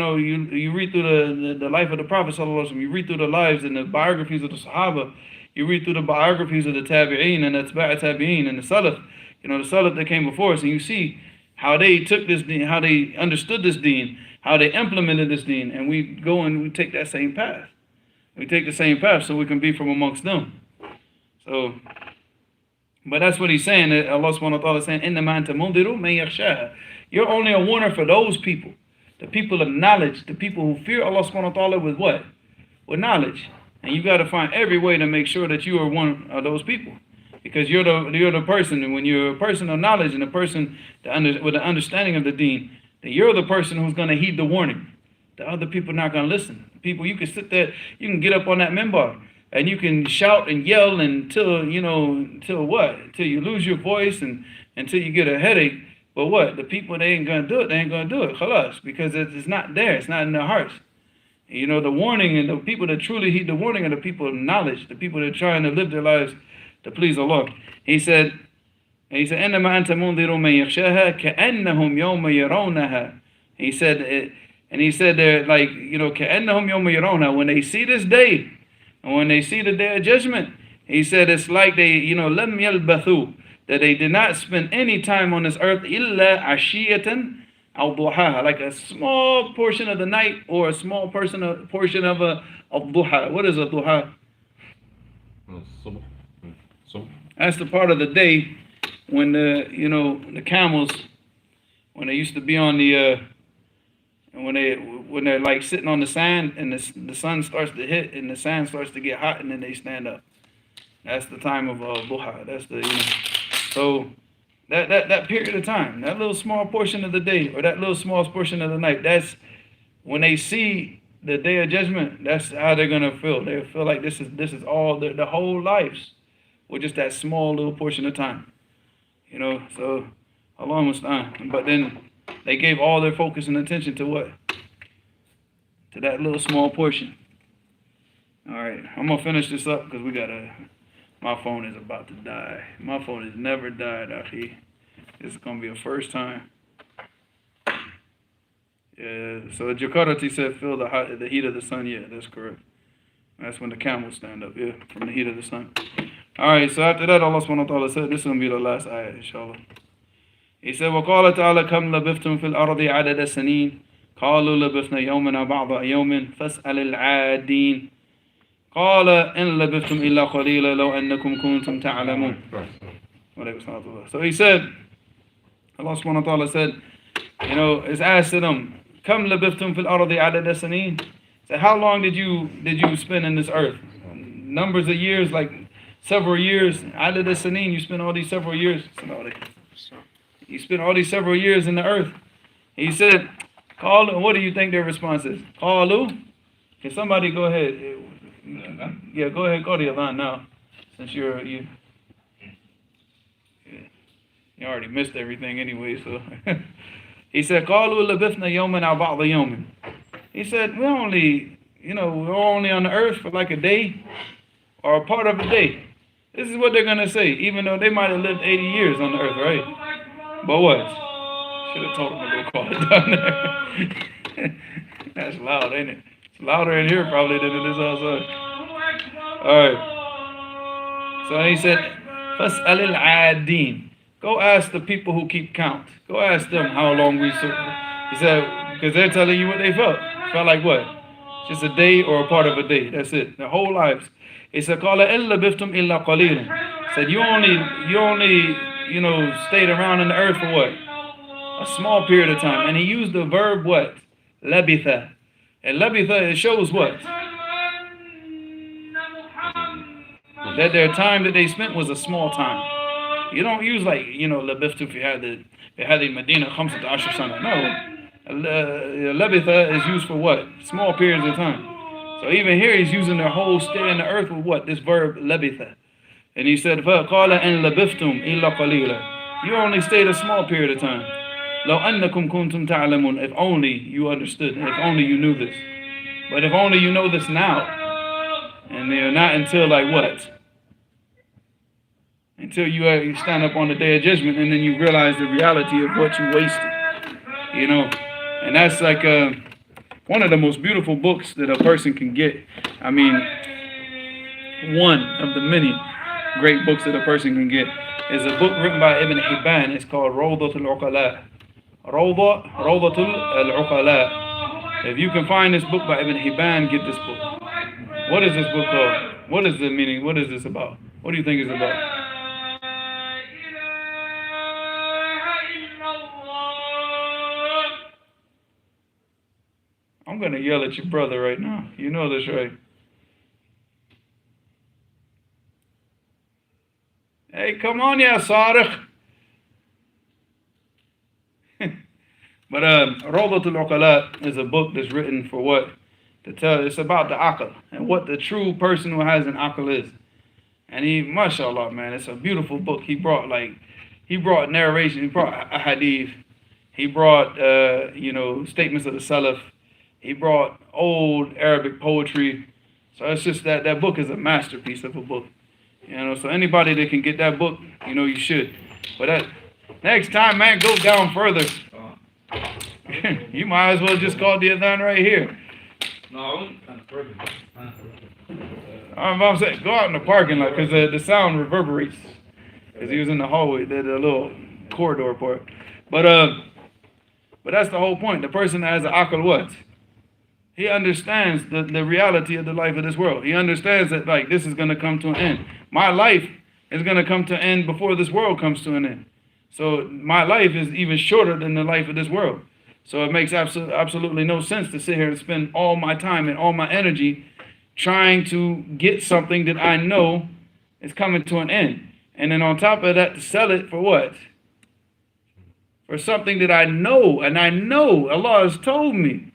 read through the life of the Prophet sallallahu alaihi wasallam. You read through the lives and the biographies of the Sahaba. You read through the biographies of the Tabi'een and the Atba' Tabi'een and the Salaf. The Salaf that came before us. And you see how they took this deen, how they understood this deen, how they implemented this deen. And we go and we take that same path. We take the same path so we can be from amongst them. So, but that's what he's saying. That Allah subhanahu wa ta'ala is saying, إِنَّمَا أَنْتَ مُنْذِرُ مَنْ يَخْشَاهَا. You're only a warner for those people. The people of knowledge. The people who fear Allah subhanahu wa ta'ala with what? With knowledge. And you got to find every way to make sure that you are one of those people. Because you're the person. And when you're a person of knowledge and a person with an understanding of the deen, then you're the person who's going to heed the warning. The other people are not going to listen. People, you can sit there, you can get up on that minbar, and you can shout and yell until what? Until you lose your voice and until you get a headache. But what? The people, they ain't going to do it. They ain't going to do it. Khalas. Because it's not there. It's not in their hearts. The warning and the people that truly heed the warning are the people of knowledge, the people that are trying to live their lives to please Allah. He said, إِنَّمَا أَنْتَ مُنْذِرُ مَنْ يَخْشَاهَا كَأَنَّهُمْ يَوْمَ يَرَوْنَهَا. He said they're like, كَأَنَّهُمْ يَوْمَ يَرَوْنَهَا. When they see this day, and when they see the day of judgment, he said it's like they, لَمْ يَلْبَثُوا, that they did not spend any time on this earth, إِلَّا عَشِيَّةً أَوْ ضُحَاهَا, like a small portion of the night or a small portion of duha. What is a duha? That's the part of the day when the camels, when they used to be on the when they're like sitting on the sand and the sun starts to hit and the sand starts to get hot and then they stand up. That's the time of duha. That's the so. That period of time, that little small portion of the day or that little small portion of the night, that's when they see the day of judgment, that's how they're going to feel. They feel like this is all the whole lives with just that small little portion of time. So Allah musta'an. But then they gave all their focus and attention to what? To that little small portion. All right, I'm going to finish this up because my phone is about to die. My phone has never died, Akhi. This is going to be a first time. Yeah, so Jakarta said, feel the heat of the sun. Yeah, that's correct. That's when the camels stand up, yeah, from the heat of the sun. All right, so after that, Allah subhanahu wa ta'ala said, this is going to be the last ayah, inshallah. He said, وَقَالَ تَعَالَى كَمْ لَبِثْتُمْ فِي الْأَرْضِ عَدَدَ سَنِينَ قَالُوا لَبِثْنَا يَوْمًا بَعْضَ يَوْمٍ فَاسْأَلِ الْعَادِينَ قال إن لبثتم إلا قليلا لو أنكم كنتم تعلمون. So he said, Allah subhanahu wa ta'ala said, it's asked to them, Kam labithtum fil ardi adada saneen. So how long did you spend in this earth? Numbers of years, like several years. Adada saneen, you spent all these several years. You spent all these several years in the earth. He said, "Call." What do you think their response is? Qalu. Can somebody go ahead? Yeah, go ahead. Go to your line now, since you already missed everything anyway. So he said, "Qalu labithna yawman aw ba'da yawmin." He said, we're only on the earth for like a day or a part of a day. This is what they're gonna say, even though they might have lived 80 years on the earth, right? But what? Should have told them to go call it down there. That's loud, ain't it? It's louder in here probably than it is outside. Alright. So he said, فَاسْأَلِ الْعَادِينَ. Go ask the people who keep count. Go ask them how long we served. He said, because they're telling you what they felt. Felt like what? Just a day or a part of a day. That's it. Their whole lives. He said, قَالَ إِلَّا بِفْتُمْ إِلَّا قَلِيلًا. Said, you only, stayed around in the earth for what? A small period of time. And he used the verb what? Labitha. And labitha, it shows what? That their time that they spent was a small time. You don't use like, labithtu fi hadhi Medina khamsat ashar sana. No. Labitha is used for what? Small periods of time. So even here he's using their whole stay in the earth with what? This verb labitha. And he said, فَقَالَ أَن لَبِثْتُمْ إِلَّا قَلِيلًا. You only stayed a small period of time. لَوْ أَنَّكُمْ كُنْتُمْ تَعْلَمُونَ. If only you understood, if only you knew this. But if only you know this now. And they're not until like what? Until you stand up on the day of judgment and then you realize the reality of what you wasted. And that's like one of the most beautiful books that a person can get. I mean, one of the many great books that a person can get is a book written by Ibn Hibban. It's called Rawdatul Uqala. Rawdatul Uqala. If you can find this book by Ibn Hibban, get this book. What is this book called? What is the meaning? What is this about? What do you think it's about? I'm going to yell at your brother right now. You know this, right? Hey, come on, ya Sadiq. But Rawdatul Uqala is a book that's written for what? It's about the aql and what the true person who has an aql is. And he, mashallah, man, it's a beautiful book. He brought narration, he brought ahadith, he brought, statements of the Salaf. He brought old Arabic poetry. So it's just that book is a masterpiece of a book. So anybody that can get that book, you should. But next time, man, go down further. You might as well just call the adhan right here. No, further. I'm saying, go out in the parking lot because the sound reverberates. Because he was in the hallway, the little corridor part. But that's the whole point. The person that has an aql what? He understands the reality of the life of this world. He understands that like this is going to come to an end. My life is going to come to an end before this world comes to an end. So my life is even shorter than the life of this world. So it makes absolutely no sense to sit here and spend all my time and all my energy trying to get something that I know is coming to an end. And then on top of that, to sell it for what? For something that I know, and I know Allah has told me.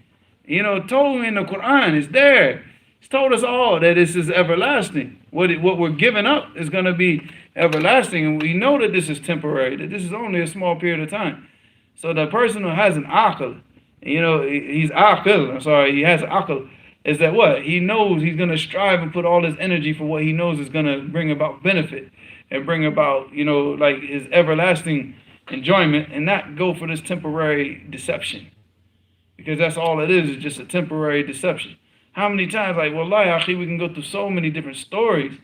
Told me in the Quran, it's there. It's told us all that this is everlasting. What we're giving up is going to be everlasting. And we know that this is temporary, that this is only a small period of time. So the person who has an aql, he has aql, is that what? He knows he's going to strive and put all his energy for what he knows is going to bring about benefit and bring about, like his everlasting enjoyment and not go for this temporary deception. Because that's all it is just a temporary deception. How many times, like, wallahi, akhi, we can go through so many different stories.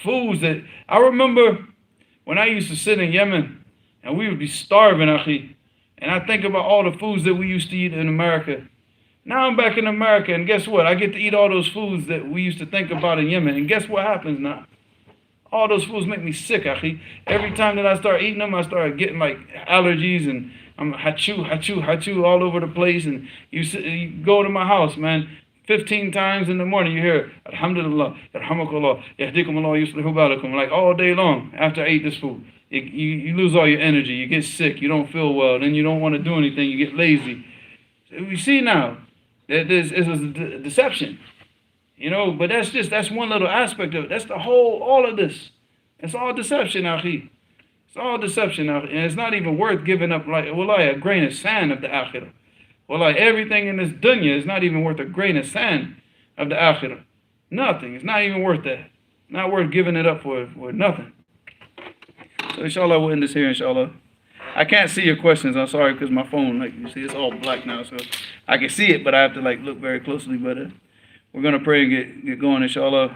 Foods that, I remember when I used to sit in Yemen and we would be starving, akhi. And I think about all the foods that we used to eat in America. Now I'm back in America and guess what? I get to eat all those foods that we used to think about in Yemen. And guess what happens now? All those foods make me sick, akhi. Every time that I start eating them, I start getting like allergies and I'm hachu all over the place. And you go to my house, man, 15 times in the morning you hear Alhamdulillah, Yarhamakullah, Yahdikumullah, Yuslihu Balakum, like all day long after I ate this food. You lose all your energy, you get sick, you don't feel well, then you don't want to do anything, you get lazy. So we see now that this is a deception. You know, but that's one little aspect of it. That's the whole, all of this. It's all deception, akhi. It's all deception, akhi. And it's not even worth giving up, like, wallahi, a grain of sand of the akhirah. Wallahi, everything in this dunya is not even worth a grain of sand of the akhirah. Nothing. It's not even worth that. Not worth giving it up for nothing. So inshallah, we'll end this here, inshallah. I can't see your questions. I'm sorry, because my phone, like you see, it's all black now, so I can see it, but I have to like look very closely. But we're gonna pray and get going, inshallah.